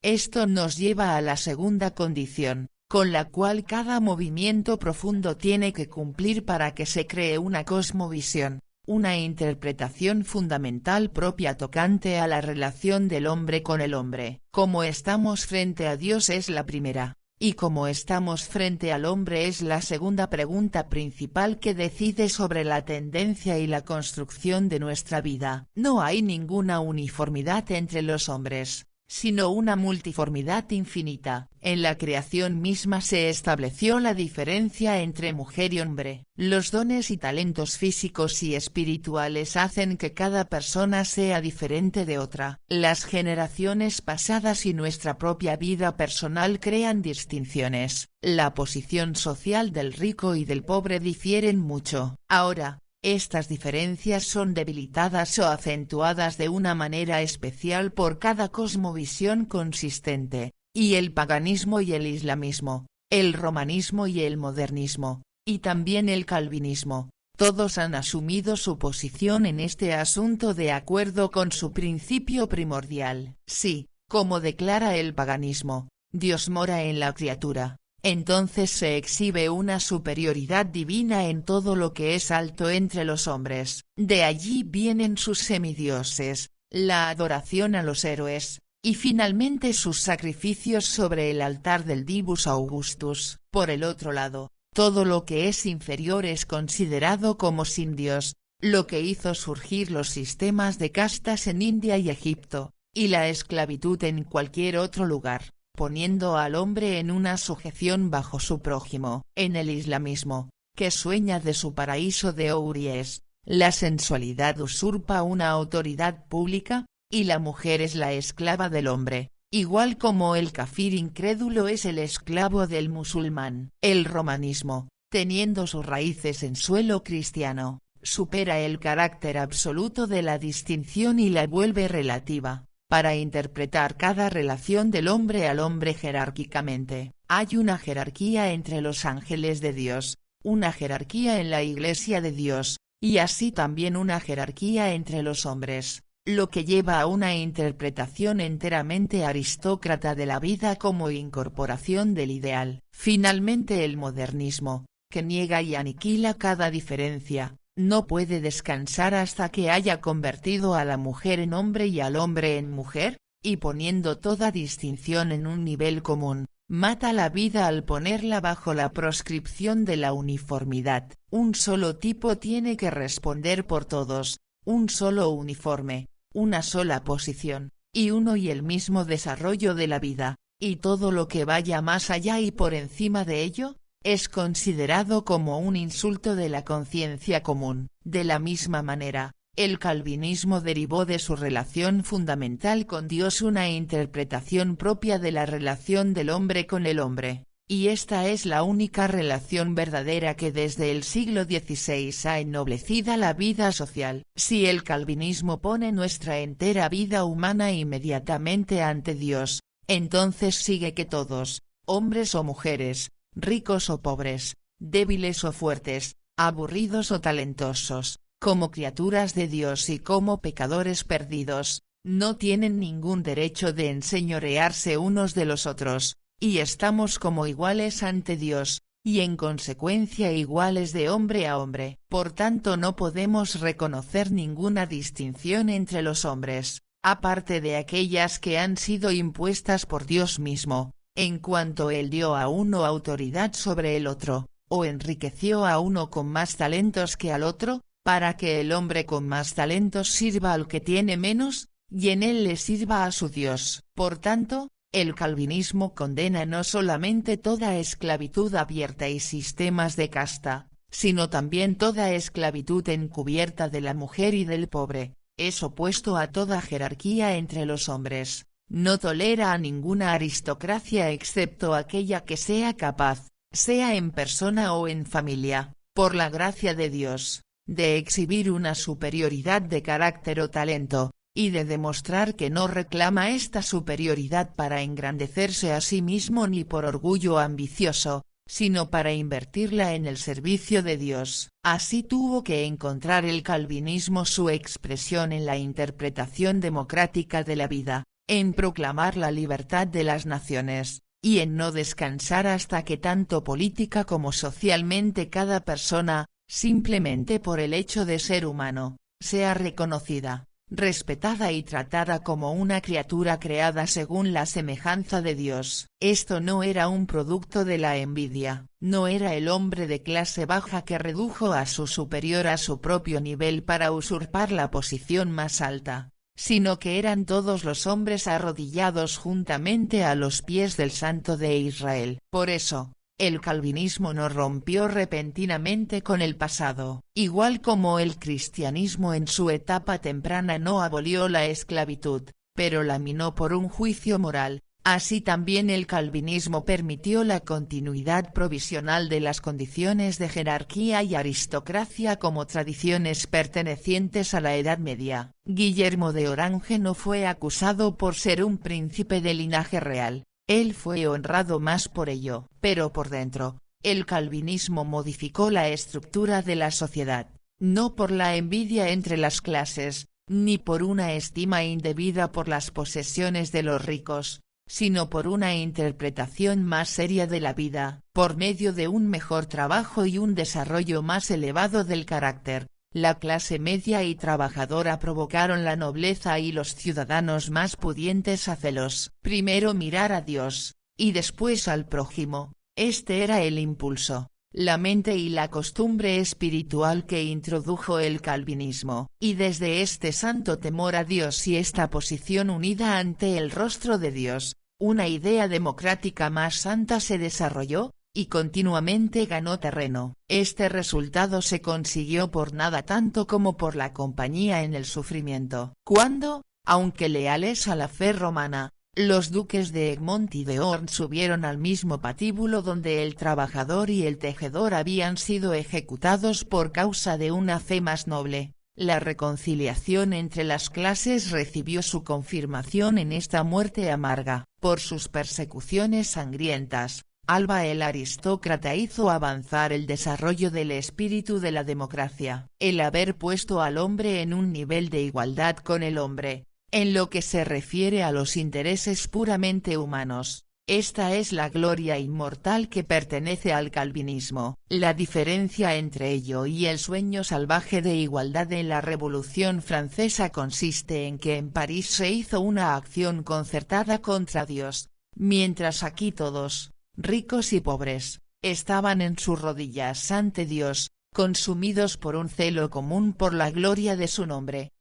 Esto nos lleva a la segunda condición, con la cual cada movimiento profundo tiene que cumplir para que se cree una cosmovisión, una interpretación fundamental propia tocante a la relación del hombre con el hombre. Cómo estamos frente a Dios es la primera, y cómo estamos frente al hombre es la segunda pregunta principal que decide sobre la tendencia y la construcción de nuestra vida. No hay ninguna uniformidad entre los hombres, sino una multiformidad infinita. En la creación misma se estableció la diferencia entre mujer y hombre. Los dones y talentos físicos y espirituales hacen que cada persona sea diferente de otra. Las generaciones pasadas y nuestra propia vida personal crean distinciones. La posición social del rico y del pobre difieren mucho. Ahora, Estas diferencias son debilitadas o acentuadas de una manera especial por cada cosmovisión consistente, y el paganismo y el islamismo, el romanismo y el modernismo, y también el calvinismo, todos han asumido su posición en este asunto de acuerdo con su principio primordial. Si, como declara el paganismo, Dios mora en la criatura, entonces se exhibe una superioridad divina en todo lo que es alto entre los hombres. De allí vienen sus semidioses, la adoración a los héroes, y finalmente sus sacrificios sobre el altar del Divus Augustus. Por el otro lado, todo lo que es inferior es considerado como sin Dios, lo que hizo surgir los sistemas de castas en India y Egipto, y la esclavitud en cualquier otro lugar, poniendo al hombre en una sujeción bajo su prójimo. En el islamismo, que sueña de su paraíso de houris, la sensualidad usurpa una autoridad pública, y la mujer es la esclava del hombre, igual como el kafir incrédulo es el esclavo del musulmán. El romanismo, teniendo sus raíces en suelo cristiano, supera el carácter absoluto de la distinción y la vuelve relativa, para interpretar cada relación del hombre al hombre jerárquicamente. Hay una jerarquía entre los ángeles de Dios, una jerarquía en la Iglesia de Dios, y así también una jerarquía entre los hombres, lo que lleva a una interpretación enteramente aristócrata de la vida como incorporación del ideal. Finalmente el modernismo, que niega y aniquila cada diferencia, no puede descansar hasta que haya convertido a la mujer en hombre y al hombre en mujer, y poniendo toda distinción en un nivel común, mata la vida al ponerla bajo la proscripción de la uniformidad. Un solo tipo tiene que responder por todos, un solo uniforme, una sola posición, y uno y el mismo desarrollo de la vida, y todo lo que vaya más allá y por encima de ello, es considerado como un insulto de la conciencia común. De la misma manera, el calvinismo derivó de su relación fundamental con Dios una interpretación propia de la relación del hombre con el hombre, y esta es la única relación verdadera que desde el siglo XVI ha ennoblecido la vida social. Si el calvinismo pone nuestra entera vida humana inmediatamente ante Dios, entonces sigue que todos, hombres o mujeres, ricos o pobres, débiles o fuertes, aburridos o talentosos, como criaturas de Dios y como pecadores perdidos, no tienen ningún derecho de enseñorearse unos de los otros, y estamos como iguales ante Dios, y en consecuencia iguales de hombre a hombre. Por tanto no podemos reconocer ninguna distinción entre los hombres, aparte de aquellas que han sido impuestas por Dios mismo, en cuanto Él dio a uno autoridad sobre el otro, o enriqueció a uno con más talentos que al otro, para que el hombre con más talentos sirva al que tiene menos, y en él le sirva a su Dios. Por tanto, el calvinismo condena no solamente toda esclavitud abierta y sistemas de casta, sino también toda esclavitud encubierta de la mujer y del pobre, es opuesto a toda jerarquía entre los hombres, no tolera a ninguna aristocracia excepto aquella que sea capaz, sea en persona o en familia, por la gracia de Dios, de exhibir una superioridad de carácter o talento, y de demostrar que no reclama esta superioridad para engrandecerse a sí mismo ni por orgullo ambicioso, sino para invertirla en el servicio de Dios. Así tuvo que encontrar el calvinismo su expresión en la interpretación democrática de la vida, en proclamar la libertad de las naciones, y en no descansar hasta que tanto política como socialmente cada persona, simplemente por el hecho de ser humano, sea reconocida, respetada y tratada como una criatura creada según la semejanza de Dios. Esto no era un producto de la envidia, no era el hombre de clase baja que redujo a su superior a su propio nivel para usurpar la posición más alta, sino que eran todos los hombres arrodillados juntamente a los pies del Santo de Israel. Por eso, el calvinismo no rompió repentinamente con el pasado, igual como el cristianismo en su etapa temprana no abolió la esclavitud, pero la minó por un juicio moral, Así también el calvinismo permitió la continuidad provisional de las condiciones de jerarquía y aristocracia como tradiciones pertenecientes a la Edad Media. Guillermo de Orange no fue acusado por ser un príncipe de linaje real, él fue honrado más por ello. Pero por dentro, el calvinismo modificó la estructura de la sociedad, no por la envidia entre las clases, ni por una estima indebida por las posesiones de los ricos, sino por una interpretación más seria de la vida, por medio de un mejor trabajo y un desarrollo más elevado del carácter. La clase media y trabajadora provocaron la nobleza y los ciudadanos más pudientes a celos. Primero mirar a Dios, y después al prójimo, este era el impulso, la mente y la costumbre espiritual que introdujo el calvinismo, y desde este santo temor a Dios y esta posición unida ante el rostro de Dios, una idea democrática más santa se desarrolló, y continuamente ganó terreno. Este resultado se consiguió por nada tanto como por la compañía en el sufrimiento. Cuando, aunque leales a la fe romana, los duques de Egmont y de Horn subieron al mismo patíbulo donde el trabajador y el tejedor habían sido ejecutados por causa de una fe más noble, la reconciliación entre las clases recibió su confirmación en esta muerte amarga. Por sus persecuciones sangrientas, Alba el aristócrata hizo avanzar el desarrollo del espíritu de la democracia. El haber puesto al hombre en un nivel de igualdad con el hombre, en lo que se refiere a los intereses puramente humanos, esta es la gloria inmortal que pertenece al calvinismo. La diferencia entre ello y el sueño salvaje de igualdad de la Revolución Francesa consiste en que en París se hizo una acción concertada contra Dios, mientras aquí todos, ricos y pobres, estaban en sus rodillas ante Dios, consumidos por un celo común por la gloria de su nombre.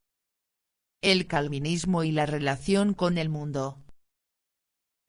El calvinismo y la relación con el mundo.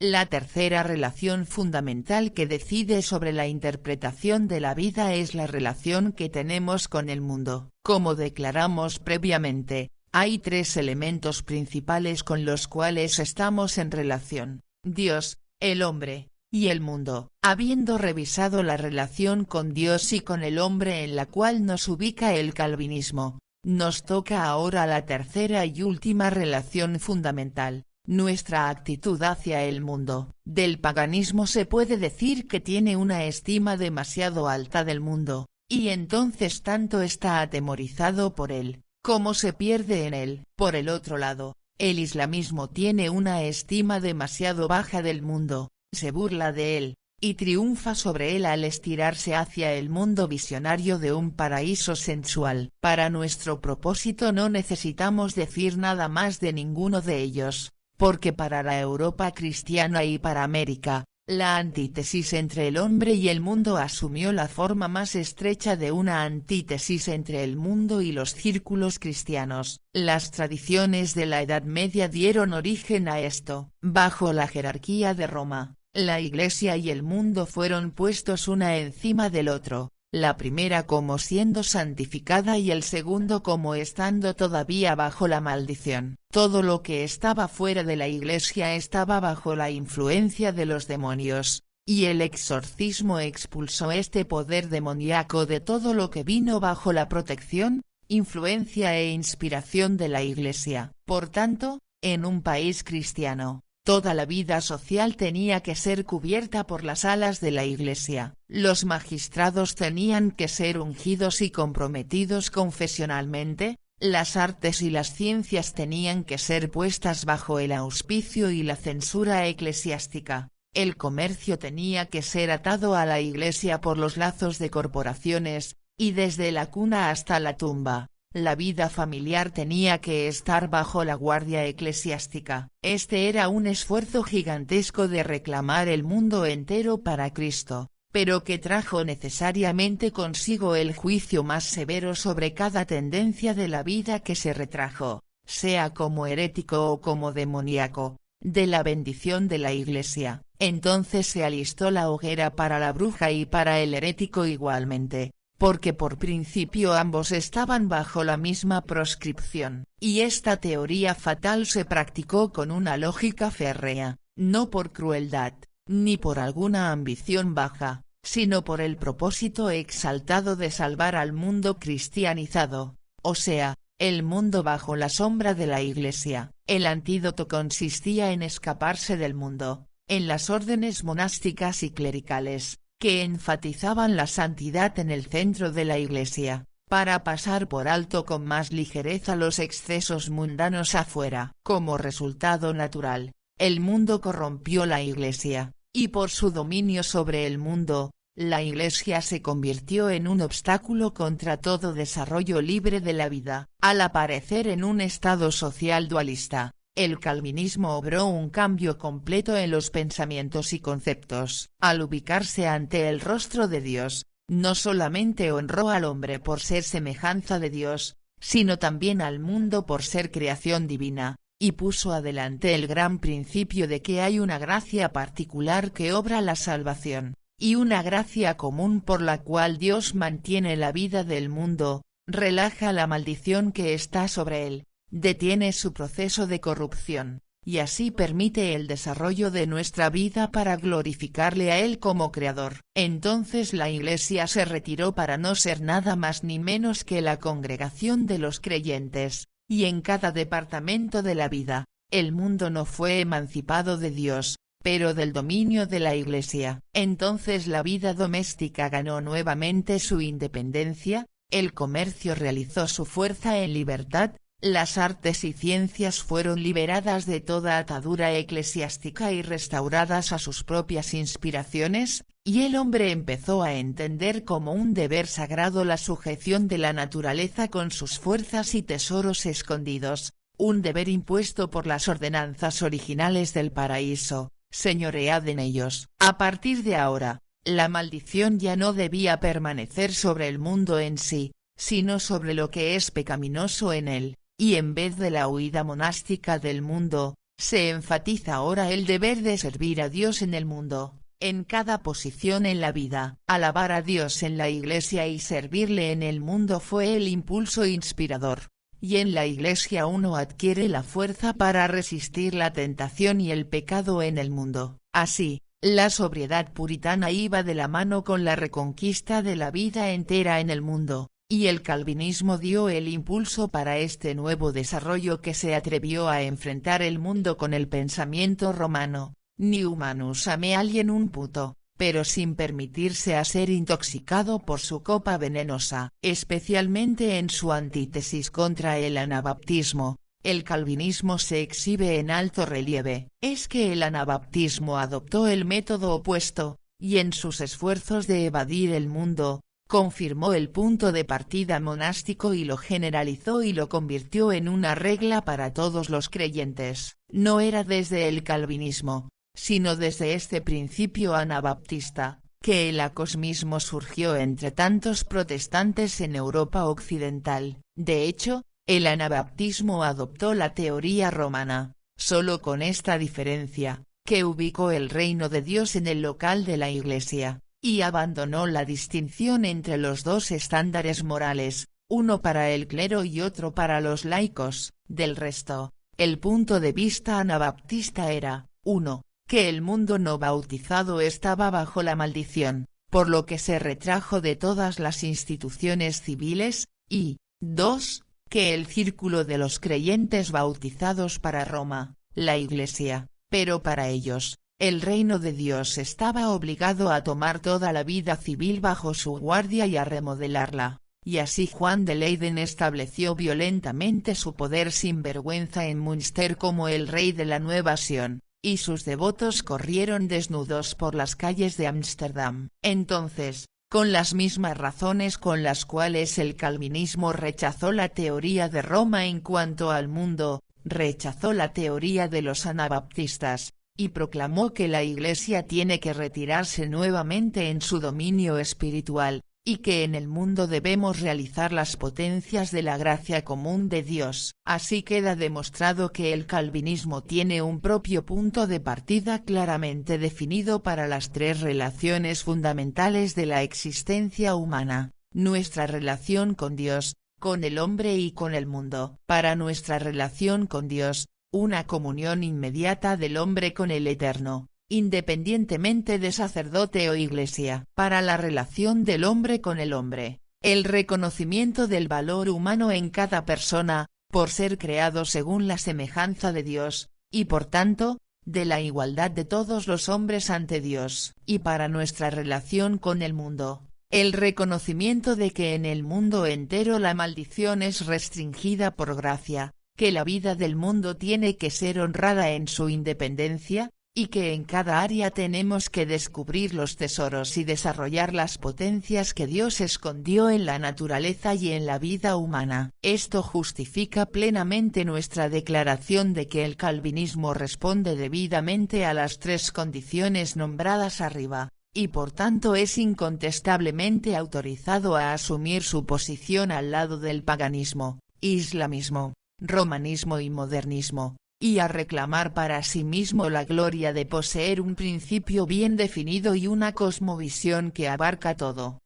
La tercera relación fundamental que decide sobre la interpretación de la vida es la relación que tenemos con el mundo. Como declaramos previamente, hay tres elementos principales con los cuales estamos en relación: Dios, el hombre, y el mundo. Habiendo revisado la relación con Dios y con el hombre en la cual nos ubica el calvinismo, nos toca ahora la tercera y última relación fundamental: nuestra actitud hacia el mundo. Del paganismo se puede decir que tiene una estima demasiado alta del mundo, y entonces tanto está atemorizado por él, como se pierde en él. Por el otro lado, el islamismo tiene una estima demasiado baja del mundo, se burla de él, y triunfa sobre él al estirarse hacia el mundo visionario de un paraíso sensual. Para nuestro propósito no necesitamos decir nada más de ninguno de ellos, porque para la Europa cristiana y para América, la antítesis entre el hombre y el mundo asumió la forma más estrecha de una antítesis entre el mundo y los círculos cristianos. Las tradiciones de la Edad Media dieron origen a esto. Bajo la jerarquía de Roma, la Iglesia y el mundo fueron puestos una encima del otro, la primera como siendo santificada y el segundo como estando todavía bajo la maldición. Todo lo que estaba fuera de la Iglesia estaba bajo la influencia de los demonios, y el exorcismo expulsó este poder demoníaco de todo lo que vino bajo la protección, influencia e inspiración de la Iglesia. Por tanto, en un país cristiano, toda la vida social tenía que ser cubierta por las alas de la Iglesia. Los magistrados tenían que ser ungidos y comprometidos confesionalmente, las artes y las ciencias tenían que ser puestas bajo el auspicio y la censura eclesiástica, el comercio tenía que ser atado a la Iglesia por los lazos de corporaciones, y desde la cuna hasta la tumba, la vida familiar tenía que estar bajo la guardia eclesiástica. Este era un esfuerzo gigantesco de reclamar el mundo entero para Cristo, pero que trajo necesariamente consigo el juicio más severo sobre cada tendencia de la vida que se retrajo, sea como herético o como demoníaco, de la bendición de la Iglesia. Entonces se alistó la hoguera para la bruja y para el herético igualmente, porque por principio ambos estaban bajo la misma proscripción, y esta teoría fatal se practicó con una lógica férrea, no por crueldad, ni por alguna ambición baja, sino por el propósito exaltado de salvar al mundo cristianizado, o sea, el mundo bajo la sombra de la Iglesia. El antídoto consistía en escaparse del mundo, en las órdenes monásticas y clericales, que enfatizaban la santidad en el centro de la Iglesia, para pasar por alto con más ligereza los excesos mundanos afuera. Como resultado natural, el mundo corrompió la Iglesia, y por su dominio sobre el mundo, la Iglesia se convirtió en un obstáculo contra todo desarrollo libre de la vida. Al aparecer en un estado social dualista, el calvinismo obró un cambio completo en los pensamientos y conceptos. Al ubicarse ante el rostro de Dios, no solamente honró al hombre por ser semejanza de Dios, sino también al mundo por ser creación divina, y puso adelante el gran principio de que hay una gracia particular que obra la salvación, y una gracia común por la cual Dios mantiene la vida del mundo, relaja la maldición que está sobre él, detiene su proceso de corrupción, y así permite el desarrollo de nuestra vida para glorificarle a él como creador. Entonces la Iglesia se retiró para no ser nada más ni menos que la congregación de los creyentes, y en cada departamento de la vida, el mundo no fue emancipado de Dios, pero del dominio de la Iglesia. Entonces la vida doméstica ganó nuevamente su independencia, el comercio realizó su fuerza en libertad, las artes y ciencias fueron liberadas de toda atadura eclesiástica y restauradas a sus propias inspiraciones, y el hombre empezó a entender como un deber sagrado la sujeción de la naturaleza con sus fuerzas y tesoros escondidos, un deber impuesto por las ordenanzas originales del paraíso. Señoread en ellos. A partir de ahora, la maldición ya no debía permanecer sobre el mundo en sí, sino sobre lo que es pecaminoso en él, y en vez de la huida monástica del mundo, se enfatiza ahora el deber de servir a Dios en el mundo, en cada posición en la vida. Alabar a Dios en la Iglesia y servirle en el mundo fue el impulso inspirador. Y en la Iglesia uno adquiere la fuerza para resistir la tentación y el pecado en el mundo. Así, la sobriedad puritana iba de la mano con la reconquista de la vida entera en el mundo, y el calvinismo dio el impulso para este nuevo desarrollo que se atrevió a enfrentar el mundo con el pensamiento romano, ni humanus ame alienum puto, pero sin permitirse a ser intoxicado por su copa venenosa. Especialmente en su antítesis contra el anabaptismo, el calvinismo se exhibe en alto relieve. Es que el anabaptismo adoptó el método opuesto, y en sus esfuerzos de evadir el mundo, confirmó el punto de partida monástico y lo generalizó y lo convirtió en una regla para todos los creyentes. No era desde el calvinismo, sino desde este principio anabaptista, que el acosmismo surgió entre tantos protestantes en Europa occidental. De hecho, el anabaptismo adoptó la teoría romana, solo con esta diferencia, que ubicó el reino de Dios en el local de la Iglesia, y abandonó la distinción entre los dos estándares morales, uno para el clero y otro para los laicos. Del resto, el punto de vista anabaptista era, 1. Que el mundo no bautizado estaba bajo la maldición, por lo que se retrajo de todas las instituciones civiles, y, 2. Que el círculo de los creyentes bautizados para Roma, la Iglesia, pero para ellos, el reino de Dios estaba obligado a tomar toda la vida civil bajo su guardia y a remodelarla, y así Juan de Leyden estableció violentamente su poder sin vergüenza en Münster como el rey de la Nueva Sion, y sus devotos corrieron desnudos por las calles de Ámsterdam. Entonces, con las mismas razones con las cuales el calvinismo rechazó la teoría de Roma en cuanto al mundo, rechazó la teoría de los anabaptistas, y proclamó que la Iglesia tiene que retirarse nuevamente en su dominio espiritual, y que en el mundo debemos realizar las potencias de la gracia común de Dios. Así queda demostrado que el calvinismo tiene un propio punto de partida claramente definido para las tres relaciones fundamentales de la existencia humana, nuestra relación con Dios, con el hombre y con el mundo. Para nuestra relación con Dios, una comunión inmediata del hombre con el Eterno, independientemente de sacerdote o iglesia. Para la relación del hombre con el hombre, el reconocimiento del valor humano en cada persona, por ser creado según la semejanza de Dios, y por tanto, de la igualdad de todos los hombres ante Dios. Y para nuestra relación con el mundo, el reconocimiento de que en el mundo entero la maldición es restringida por gracia, que la vida del mundo tiene que ser honrada en su independencia, y que en cada área tenemos que descubrir los tesoros y desarrollar las potencias que Dios escondió en la naturaleza y en la vida humana. Esto justifica plenamente nuestra declaración de que el calvinismo responde debidamente a las tres condiciones nombradas arriba, y por tanto es incontestablemente autorizado a asumir su posición al lado del paganismo, islamismo, romanismo y modernismo, y a reclamar para sí mismo la gloria de poseer un principio bien definido y una cosmovisión que abarca todo.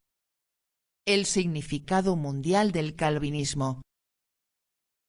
El significado mundial del calvinismo.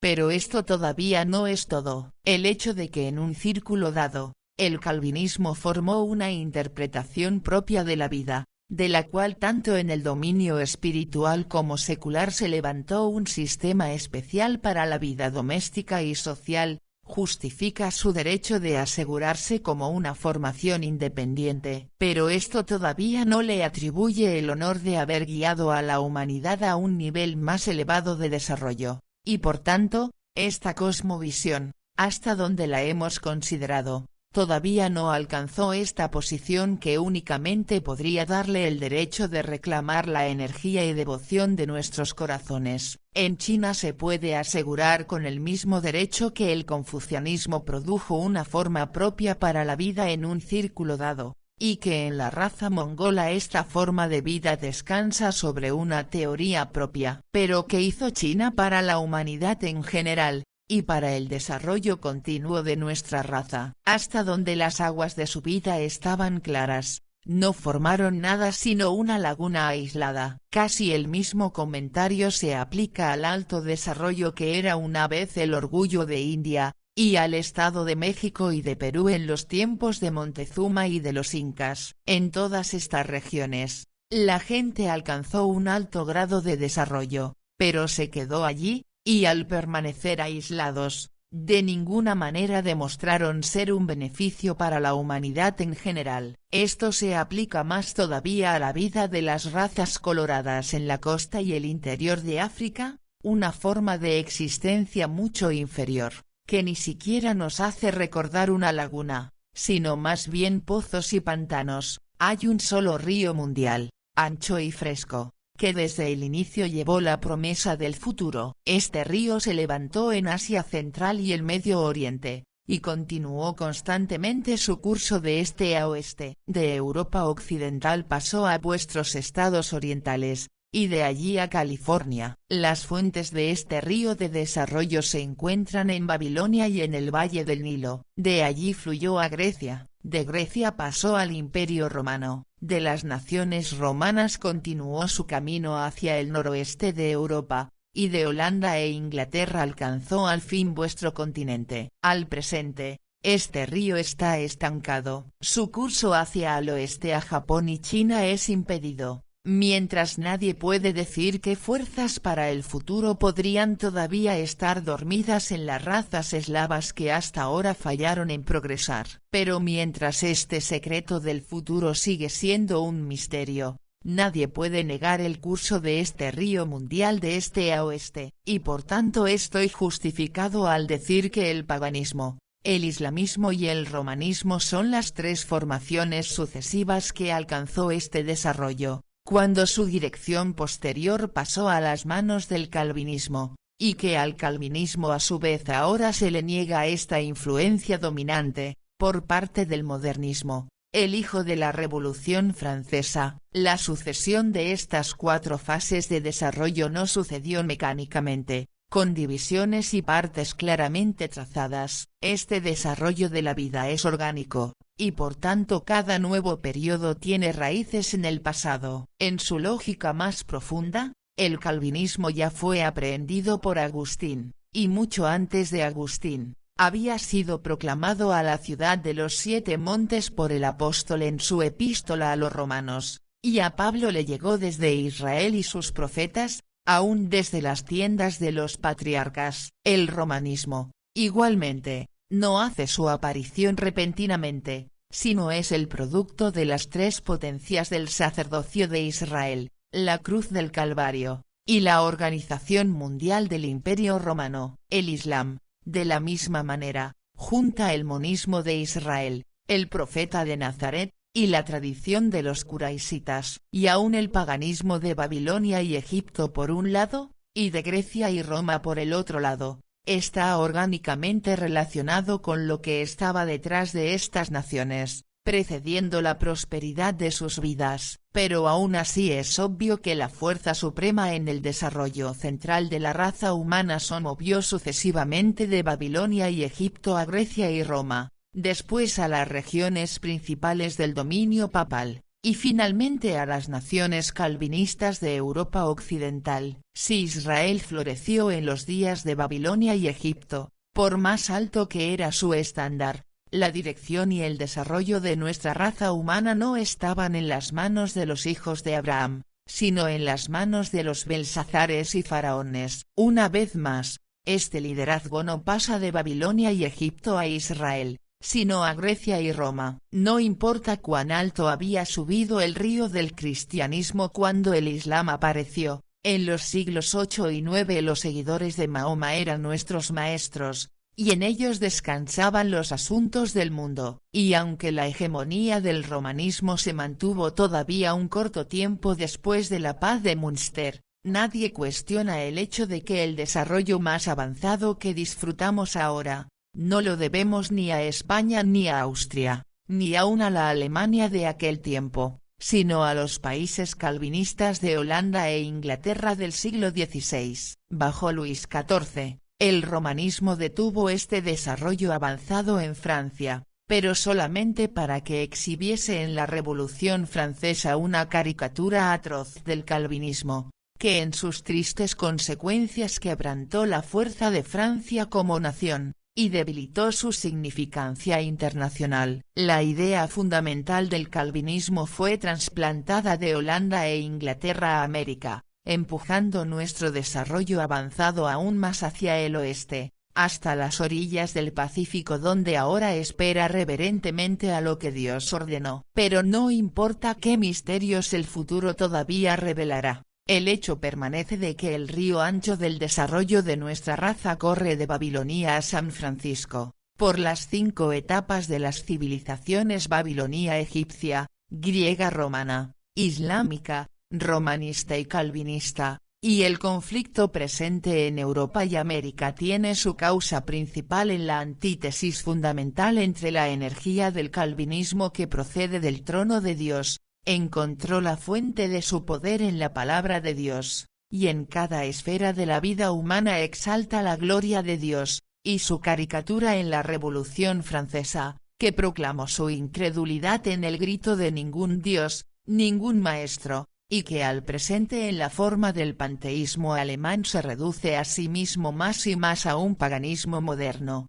Pero esto todavía no es todo. El hecho de que en un círculo dado, el calvinismo formó una interpretación propia de la vida, de la cual tanto en el dominio espiritual como secular se levantó un sistema especial para la vida doméstica y social, justifica su derecho de asegurarse como una formación independiente. Pero esto todavía no le atribuye el honor de haber guiado a la humanidad a un nivel más elevado de desarrollo, y por tanto, esta cosmovisión, hasta donde la hemos considerado, todavía no alcanzó esta posición que únicamente podría darle el derecho de reclamar la energía y devoción de nuestros corazones. En China se puede asegurar con el mismo derecho que el confucianismo produjo una forma propia para la vida en un círculo dado, y que en la raza mongola esta forma de vida descansa sobre una teoría propia. Pero ¿qué hizo China para la humanidad en general, y para el desarrollo continuo de nuestra raza? Hasta donde las aguas de su vida estaban claras, no formaron nada sino una laguna aislada. Casi el mismo comentario se aplica al alto desarrollo que era una vez el orgullo de India, y al Estado de México y de Perú en los tiempos de Montezuma y de los incas. En todas estas regiones, la gente alcanzó un alto grado de desarrollo, pero se quedó allí, y al permanecer aislados, de ninguna manera demostraron ser un beneficio para la humanidad en general. Esto se aplica más todavía a la vida de las razas coloradas en la costa y el interior de África, una forma de existencia mucho inferior, que ni siquiera nos hace recordar una laguna, sino más bien pozos y pantanos. Hay un solo río mundial, ancho y fresco, que desde el inicio llevó la promesa del futuro. Este río se levantó en Asia Central y el Medio Oriente, y continuó constantemente su curso de este a oeste. De Europa Occidental pasó a vuestros estados orientales, y de allí a California. Las fuentes de este río de desarrollo se encuentran en Babilonia y en el Valle del Nilo. De allí fluyó a Grecia, de Grecia pasó al Imperio Romano, de las naciones romanas continuó su camino hacia el noroeste de Europa, y de Holanda e Inglaterra alcanzó al fin vuestro continente. Al presente, este río está estancado. Su curso hacia el oeste a Japón y China es impedido, mientras nadie puede decir qué fuerzas para el futuro podrían todavía estar dormidas en las razas eslavas que hasta ahora fallaron en progresar. Pero mientras este secreto del futuro sigue siendo un misterio, nadie puede negar el curso de este río mundial de este a oeste, y por tanto estoy justificado al decir que el paganismo, el islamismo y el romanismo son las tres formaciones sucesivas que alcanzó este desarrollo, cuando su dirección posterior pasó a las manos del calvinismo, y que al calvinismo a su vez ahora se le niega esta influencia dominante, por parte del modernismo, el hijo de la Revolución Francesa. La sucesión de estas cuatro fases de desarrollo no sucedió mecánicamente, con divisiones y partes claramente trazadas. Este desarrollo de la vida es orgánico, y por tanto cada nuevo periodo tiene raíces en el pasado. En su lógica más profunda, el calvinismo ya fue aprehendido por Agustín, y mucho antes de Agustín, había sido proclamado a la ciudad de los 7 montes por el apóstol en su epístola a los romanos, y a Pablo le llegó desde Israel y sus profetas, aún desde las tiendas de los patriarcas. El romanismo, igualmente, no hace su aparición repentinamente, sino es el producto de las 3 potencias del sacerdocio de Israel, la cruz del Calvario, y la organización mundial del Imperio Romano. El Islam, de la misma manera, junta el monismo de Israel, el profeta de Nazaret, y la tradición de los curaisitas, y aún el paganismo de Babilonia y Egipto por un lado, y de Grecia y Roma por el otro lado. Está orgánicamente relacionado con lo que estaba detrás de estas naciones, precediendo la prosperidad de sus vidas, pero aún así es obvio que la fuerza suprema en el desarrollo central de la raza humana se movió sucesivamente de Babilonia y Egipto a Grecia y Roma, después a las regiones principales del dominio papal, y finalmente a las naciones calvinistas de Europa occidental. Si Israel floreció en los días de Babilonia y Egipto, por más alto que era su estándar, la dirección y el desarrollo de nuestra raza humana no estaban en las manos de los hijos de Abraham, sino en las manos de los Belsazares y faraones. Una vez más, este liderazgo no pasa de Babilonia y Egipto a Israel, sino a Grecia y Roma. No importa cuán alto había subido el río del cristianismo cuando el Islam apareció, en los siglos 8 y 9 los seguidores de Mahoma eran nuestros maestros, y en ellos descansaban los asuntos del mundo. Y aunque la hegemonía del romanismo se mantuvo todavía un corto tiempo después de la paz de Münster, nadie cuestiona el hecho de que el desarrollo más avanzado que disfrutamos ahora, no lo debemos ni a España ni a Austria, ni aun a la Alemania de aquel tiempo, sino a los países calvinistas de Holanda e Inglaterra del siglo XVI. Bajo Luis XIV, el romanismo detuvo este desarrollo avanzado en Francia, pero solamente para que exhibiese en la Revolución Francesa una caricatura atroz del calvinismo, que en sus tristes consecuencias quebrantó la fuerza de Francia como nación, y debilitó su significancia internacional. La idea fundamental del calvinismo fue trasplantada de Holanda e Inglaterra a América, empujando nuestro desarrollo avanzado aún más hacia el oeste, hasta las orillas del Pacífico donde ahora espera reverentemente a lo que Dios ordenó. Pero no importa qué misterios el futuro todavía revelará. El hecho permanece de que el río ancho del desarrollo de nuestra raza corre de Babilonia a San Francisco, por las 5 etapas de las civilizaciones babilonia egipcia, griega romana, islámica, romanista y calvinista, y el conflicto presente en Europa y América tiene su causa principal en la antítesis fundamental entre la energía del calvinismo que procede del trono de Dios, encontró la fuente de su poder en la palabra de Dios, y en cada esfera de la vida humana exalta la gloria de Dios, y su caricatura en la Revolución Francesa, que proclamó su incredulidad en el grito de ningún Dios, ningún maestro, y que al presente en la forma del panteísmo alemán se reduce a sí mismo más y más a un paganismo moderno.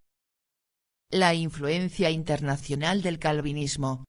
La influencia internacional del calvinismo.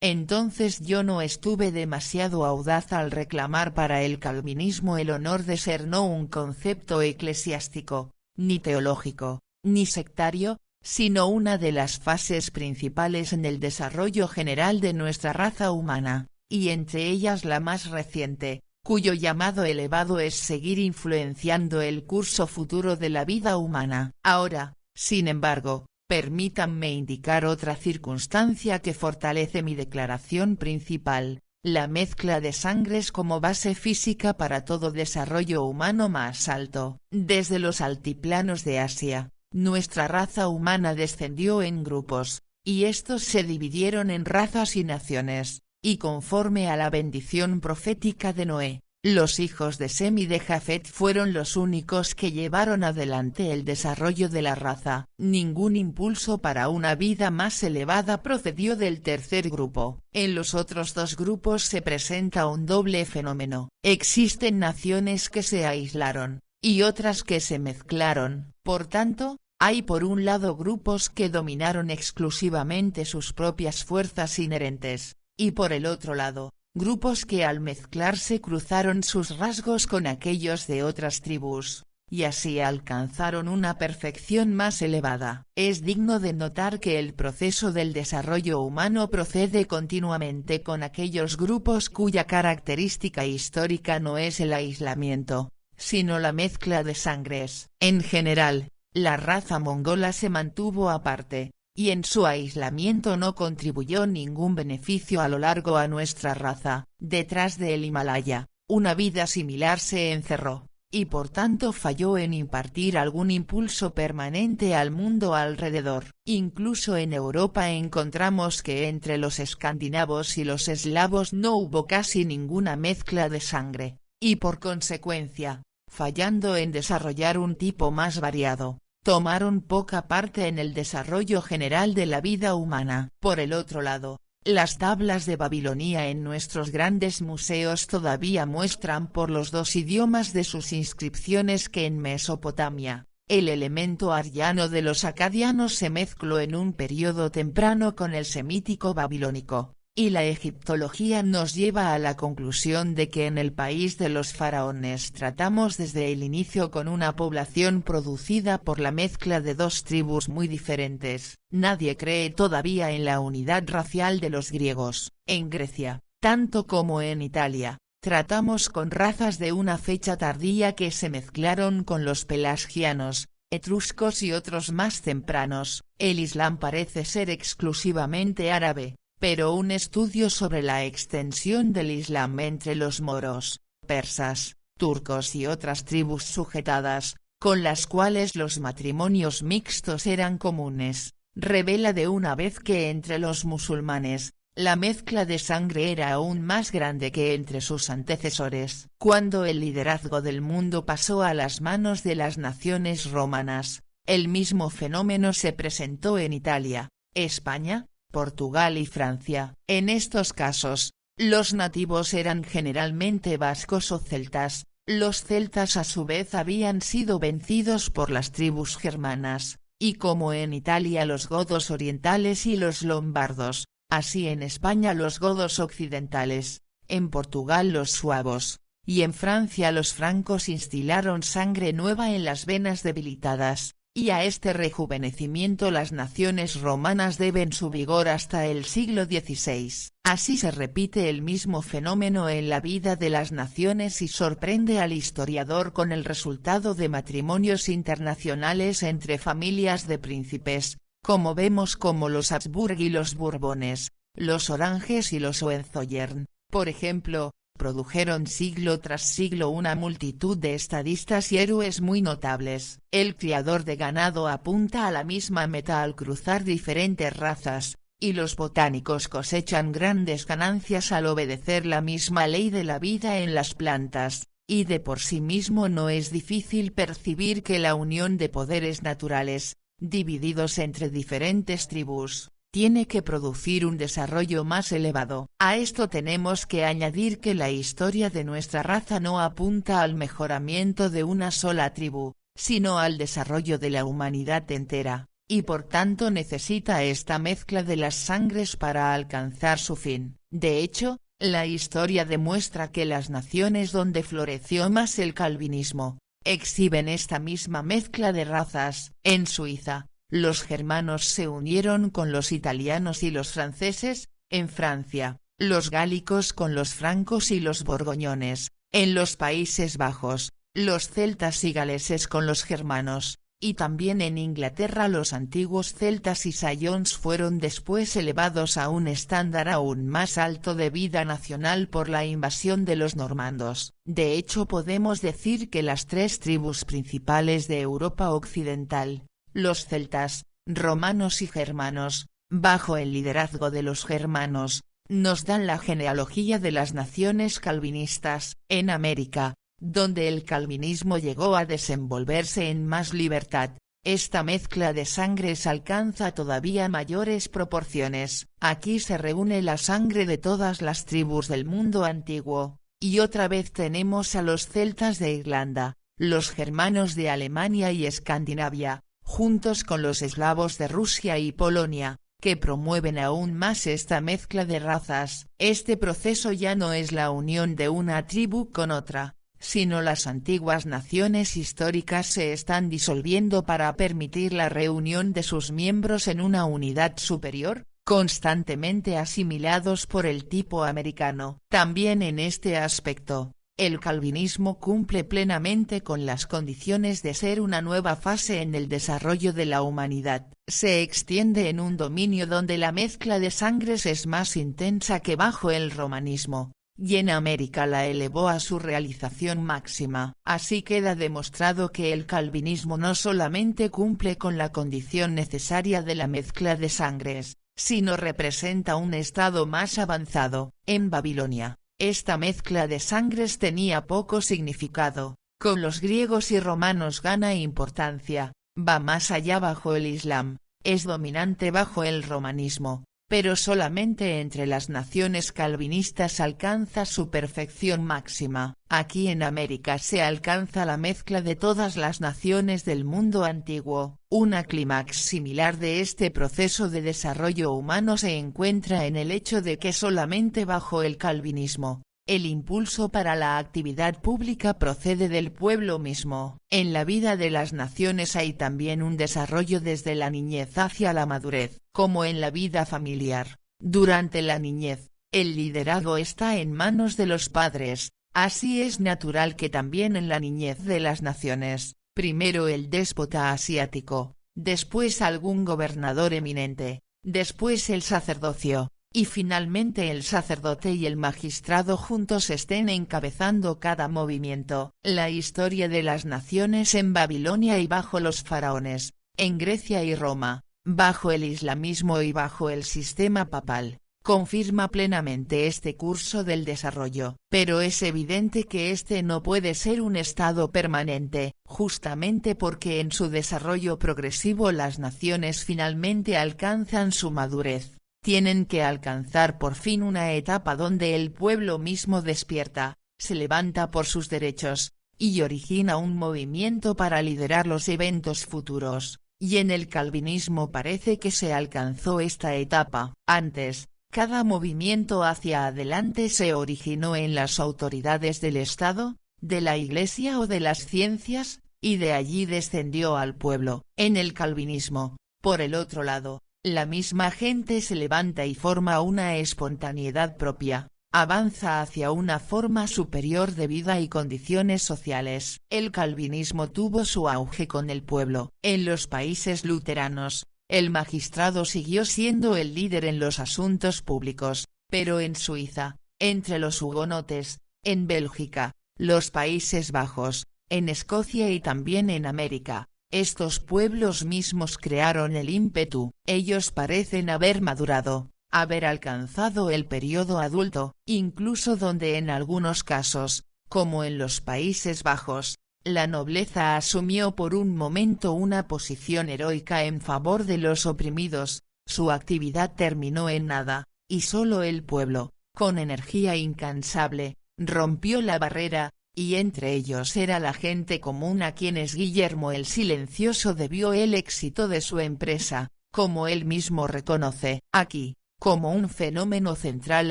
Entonces yo no estuve demasiado audaz al reclamar para el calvinismo el honor de ser no un concepto eclesiástico, ni teológico, ni sectario, sino una de las fases principales en el desarrollo general de nuestra raza humana, y entre ellas la más reciente, cuyo llamado elevado es seguir influenciando el curso futuro de la vida humana. Ahora, sin embargo, permítanme indicar otra circunstancia que fortalece mi declaración principal, la mezcla de sangres como base física para todo desarrollo humano más alto. Desde los altiplanos de Asia, nuestra raza humana descendió en grupos, y estos se dividieron en razas y naciones, y conforme a la bendición profética de Noé, los hijos de Sem y de Jafet fueron los únicos que llevaron adelante el desarrollo de la raza. Ningún impulso para una vida más elevada procedió del tercer grupo. En los otros 2 grupos se presenta un doble fenómeno. Existen naciones que se aislaron, y otras que se mezclaron. Por tanto, Hay por un lado grupos que dominaron exclusivamente sus propias fuerzas inherentes, y por el otro lado, grupos que al mezclarse cruzaron sus rasgos con aquellos de otras tribus, y así alcanzaron una perfección más elevada. Es digno de notar que el proceso del desarrollo humano procede continuamente con aquellos grupos cuya característica histórica no es el aislamiento, sino la mezcla de sangres. En general, la raza mongola se mantuvo aparte, y en su aislamiento no contribuyó ningún beneficio a lo largo a nuestra raza. Detrás del Himalaya, una vida similar se encerró, y por tanto falló en impartir algún impulso permanente al mundo alrededor. Incluso en Europa encontramos que entre los escandinavos y los eslavos no hubo casi ninguna mezcla de sangre, y por consecuencia, fallando en desarrollar un tipo más variado, tomaron poca parte en el desarrollo general de la vida humana. Por el otro lado, las tablas de Babilonia en nuestros grandes museos todavía muestran por los dos idiomas de sus inscripciones que en Mesopotamia, el elemento aryano de los acadianos se mezcló en un periodo temprano con el semítico babilónico, y la egiptología nos lleva a la conclusión de que en el país de los faraones tratamos desde el inicio con una población producida por la mezcla de dos tribus muy diferentes. Nadie cree todavía en la unidad racial de los griegos. En Grecia, tanto como en Italia, tratamos con razas de una fecha tardía que se mezclaron con los pelasgianos, etruscos y otros más tempranos. El Islam parece ser exclusivamente árabe, pero un estudio sobre la extensión del Islam entre los moros, persas, turcos y otras tribus sujetadas, con las cuales los matrimonios mixtos eran comunes, revela de una vez que entre los musulmanes, la mezcla de sangre era aún más grande que entre sus antecesores. Cuando el liderazgo del mundo pasó a las manos de las naciones romanas, el mismo fenómeno se presentó en Italia, España, Portugal y Francia. En estos casos, los nativos eran generalmente vascos o celtas. Los celtas a su vez habían sido vencidos por las tribus germanas, y como en Italia los godos orientales y los lombardos, así en España los godos occidentales, en Portugal los suabos, y en Francia los francos instilaron sangre nueva en las venas debilitadas. Y a este rejuvenecimiento las naciones romanas deben su vigor hasta el siglo XVI. Así se repite el mismo fenómeno en la vida de las naciones y sorprende al historiador con el resultado de matrimonios internacionales entre familias de príncipes, como vemos como los Habsburg y los Borbones, los Oranges y los Hohenzollern, por ejemplo, produjeron siglo tras siglo una multitud de estadistas y héroes muy notables. El criador de ganado apunta a la misma meta al cruzar diferentes razas, y los botánicos cosechan grandes ganancias al obedecer la misma ley de la vida en las plantas, y de por sí mismo no es difícil percibir que la unión de poderes naturales, divididos entre diferentes tribus, tiene que producir un desarrollo más elevado. A esto tenemos que añadir que la historia de nuestra raza no apunta al mejoramiento de una sola tribu, sino al desarrollo de la humanidad entera, y por tanto necesita esta mezcla de las sangres para alcanzar su fin. De hecho, la historia demuestra que las naciones donde floreció más el calvinismo, exhiben esta misma mezcla de razas. En Suiza, los germanos se unieron con los italianos y los franceses, en Francia, los gálicos con los francos y los borgoñones, en los Países Bajos, los celtas y galeses con los germanos, y también en Inglaterra los antiguos celtas y sayons fueron después elevados a un estándar aún más alto de vida nacional por la invasión de los normandos. De hecho podemos decir que las tres tribus principales de Europa occidental, los celtas, romanos y germanos, bajo el liderazgo de los germanos, nos dan la genealogía de las naciones calvinistas. En América, donde el calvinismo llegó a desenvolverse en más libertad, esta mezcla de sangres alcanza todavía mayores proporciones. Aquí se reúne la sangre de todas las tribus del mundo antiguo, y otra vez tenemos a los celtas de Irlanda, los germanos de Alemania y Escandinavia, juntos con los eslavos de Rusia y Polonia, que promueven aún más esta mezcla de razas. Este proceso ya no es la unión de una tribu con otra, sino las antiguas naciones históricas se están disolviendo para permitir la reunión de sus miembros en una unidad superior, constantemente asimilados por el tipo americano. También en este aspecto, el calvinismo cumple plenamente con las condiciones de ser una nueva fase en el desarrollo de la humanidad. Se extiende en un dominio donde la mezcla de sangres es más intensa que bajo el romanismo, y en América la elevó a su realización máxima. Así queda demostrado que el calvinismo no solamente cumple con la condición necesaria de la mezcla de sangres, sino representa un estado más avanzado. En Babilonia, esta mezcla de sangres tenía poco significado, con los griegos y romanos gana importancia, va más allá bajo el Islam, es dominante bajo el romanismo, pero solamente entre las naciones calvinistas alcanza su perfección máxima. Aquí en América se alcanza la mezcla de todas las naciones del mundo antiguo. Una clímax similar de este proceso de desarrollo humano se encuentra en el hecho de que solamente bajo el calvinismo, el impulso para la actividad pública procede del pueblo mismo. En la vida de las naciones hay también un desarrollo desde la niñez hacia la madurez, como en la vida familiar. Durante la niñez, el liderazgo está en manos de los padres, así es natural que también en la niñez de las naciones, primero el déspota asiático, después algún gobernador eminente, después el sacerdocio, y finalmente el sacerdote y el magistrado juntos estén encabezando cada movimiento. La historia de las naciones en Babilonia y bajo los faraones, en Grecia y Roma, bajo el islamismo y bajo el sistema papal, confirma plenamente este curso del desarrollo. Pero es evidente que este no puede ser un estado permanente, justamente porque en su desarrollo progresivo las naciones finalmente alcanzan su madurez. Tienen que alcanzar por fin una etapa donde el pueblo mismo despierta, se levanta por sus derechos, y origina un movimiento para liderar los eventos futuros, y en el calvinismo parece que se alcanzó esta etapa. Antes, cada movimiento hacia adelante se originó en las autoridades del Estado, de la Iglesia o de las ciencias, y de allí descendió al pueblo. En el calvinismo, por el otro lado, la misma gente se levanta y forma una espontaneidad propia, avanza hacia una forma superior de vida y condiciones sociales. El calvinismo tuvo su auge con el pueblo. En los países luteranos, el magistrado siguió siendo el líder en los asuntos públicos, pero en Suiza, entre los hugonotes, en Bélgica, los Países Bajos, en Escocia y también en América, estos pueblos mismos crearon el ímpetu. Ellos parecen haber madurado, haber alcanzado el periodo adulto, incluso donde en algunos casos, como en los Países Bajos, la nobleza asumió por un momento una posición heroica en favor de los oprimidos, su actividad terminó en nada, y solo el pueblo, con energía incansable, rompió la barrera, y entre ellos era la gente común a quienes Guillermo el Silencioso debió el éxito de su empresa, como él mismo reconoce. Aquí, como un fenómeno central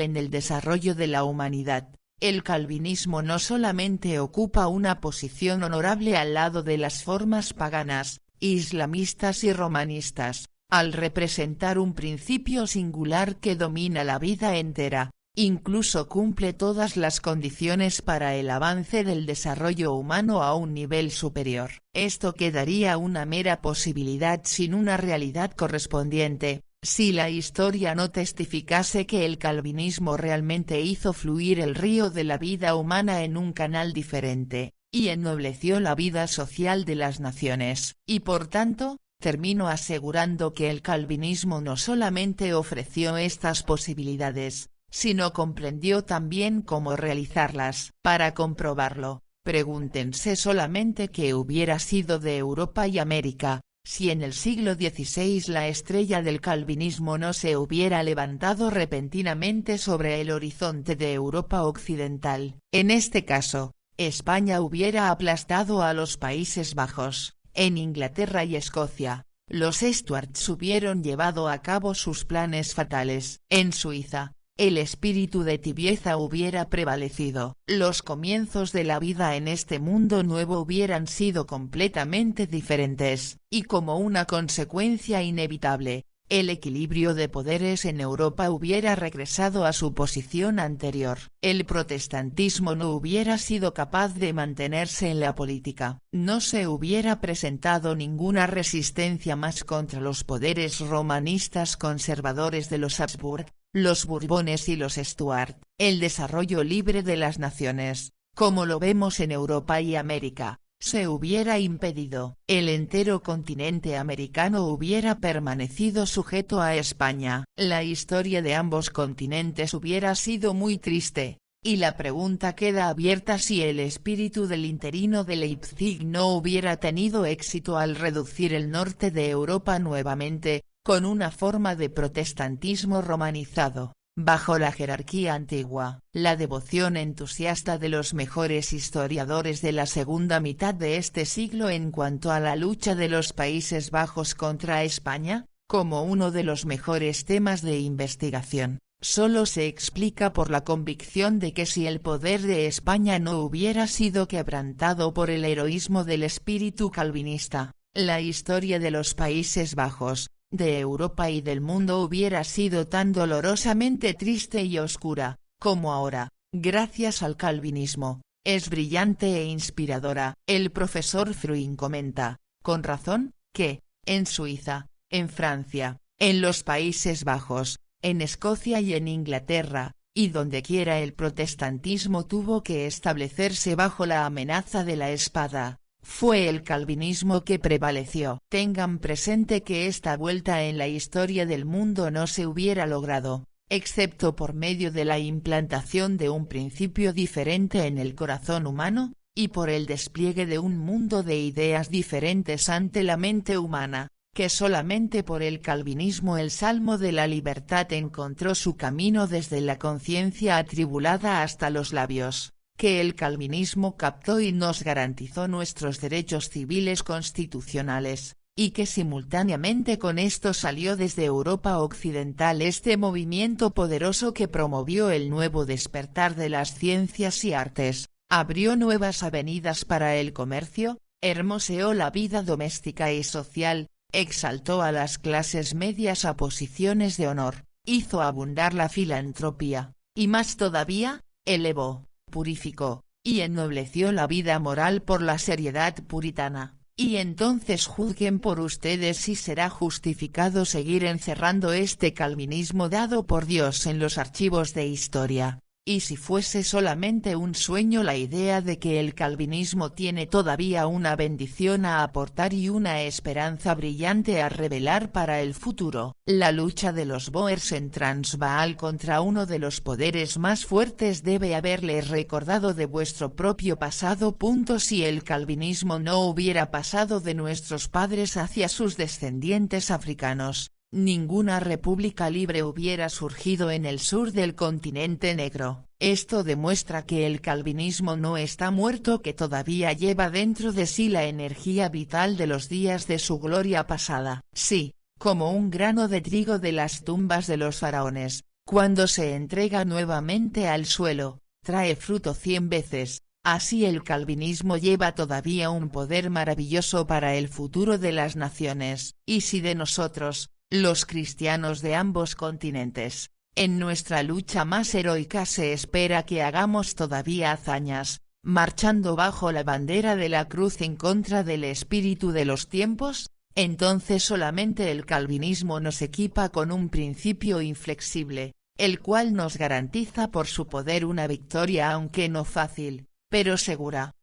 en el desarrollo de la humanidad, el calvinismo no solamente ocupa una posición honorable al lado de las formas paganas, islamistas y romanistas, al representar un principio singular que domina la vida entera, incluso cumple todas las condiciones para el avance del desarrollo humano a un nivel superior. Esto quedaría una mera posibilidad sin una realidad correspondiente, si la historia no testificase que el calvinismo realmente hizo fluir el río de la vida humana en un canal diferente, y ennobleció la vida social de las naciones. Y por tanto, termino asegurando que el calvinismo no solamente ofreció estas posibilidades, sino comprendió también cómo realizarlas. Para comprobarlo, pregúntense solamente qué hubiera sido de Europa y América, si en el siglo XVI la estrella del calvinismo no se hubiera levantado repentinamente sobre el horizonte de Europa occidental. En este caso, España hubiera aplastado a los Países Bajos, En Inglaterra y Escocia, los Stuarts hubieran llevado a cabo sus planes fatales. En Suiza, el espíritu de tibieza hubiera prevalecido. Los comienzos de la vida en este mundo nuevo hubieran sido completamente diferentes, y como una consecuencia inevitable, el equilibrio de poderes en Europa hubiera regresado a su posición anterior. El protestantismo no hubiera sido capaz de mantenerse en la política. No se hubiera presentado ninguna resistencia más contra los poderes romanistas conservadores de los Habsburg, los Borbones y los Stuart. El desarrollo libre de las naciones, como lo vemos en Europa y América, se hubiera impedido. El entero continente americano hubiera permanecido sujeto a España. La historia de ambos continentes hubiera sido muy triste, y la pregunta queda abierta si el espíritu del interino de Leipzig no hubiera tenido éxito al reducir el norte de Europa nuevamente, con una forma de protestantismo romanizado, bajo la jerarquía antigua. La devoción entusiasta de los mejores historiadores de la segunda mitad de este siglo en cuanto a la lucha de los Países Bajos contra España, como uno de los mejores temas de investigación, solo se explica por la convicción de que si el poder de España no hubiera sido quebrantado por el heroísmo del espíritu calvinista, la historia de los Países Bajos, de Europa y del mundo hubiera sido tan dolorosamente triste y oscura, como ahora, gracias al calvinismo. Es brillante e inspiradora. El profesor Fruin comenta, con razón, que, en Suiza, en Francia, en los Países Bajos, en Escocia y en Inglaterra, y dondequiera el protestantismo tuvo que establecerse bajo la amenaza de la espada, fue el calvinismo que prevaleció. Tengan presente que esta vuelta en la historia del mundo no se hubiera logrado, excepto por medio de la implantación de un principio diferente en el corazón humano, y por el despliegue de un mundo de ideas diferentes ante la mente humana, que solamente por el calvinismo el salmo de la libertad encontró su camino desde la conciencia atribulada hasta los labios, que el calvinismo captó y nos garantizó nuestros derechos civiles constitucionales, y que simultáneamente con esto salió desde Europa occidental este movimiento poderoso que promovió el nuevo despertar de las ciencias y artes, abrió nuevas avenidas para el comercio, hermoseó la vida doméstica y social, exaltó a las clases medias a posiciones de honor, hizo abundar la filantropía, y más todavía, elevó, purificó, y ennobleció la vida moral por la seriedad puritana. Y entonces juzguen por ustedes si será justificado seguir encerrando este calvinismo dado por Dios en los archivos de historia, y si fuese solamente un sueño la idea de que el calvinismo tiene todavía una bendición a aportar y una esperanza brillante a revelar para el futuro. La lucha de los Boers en Transvaal contra uno de los poderes más fuertes debe haberles recordado de vuestro propio pasado. Si el calvinismo no hubiera pasado de nuestros padres hacia sus descendientes africanos, ninguna república libre hubiera surgido en el sur del continente negro. Esto demuestra que el calvinismo no está muerto, que todavía lleva dentro de sí la energía vital de los días de su gloria pasada. Sí, como un grano de trigo de las tumbas de los faraones, cuando se entrega nuevamente al suelo, trae fruto 100 veces. Así el calvinismo lleva todavía un poder maravilloso para el futuro de las naciones. Y si de nosotros, los cristianos de ambos continentes, en nuestra lucha más heroica se espera que hagamos todavía hazañas, marchando bajo la bandera de la cruz en contra del espíritu de los tiempos, entonces solamente el calvinismo nos equipa con un principio inflexible, el cual nos garantiza por su poder una victoria aunque no fácil, pero segura.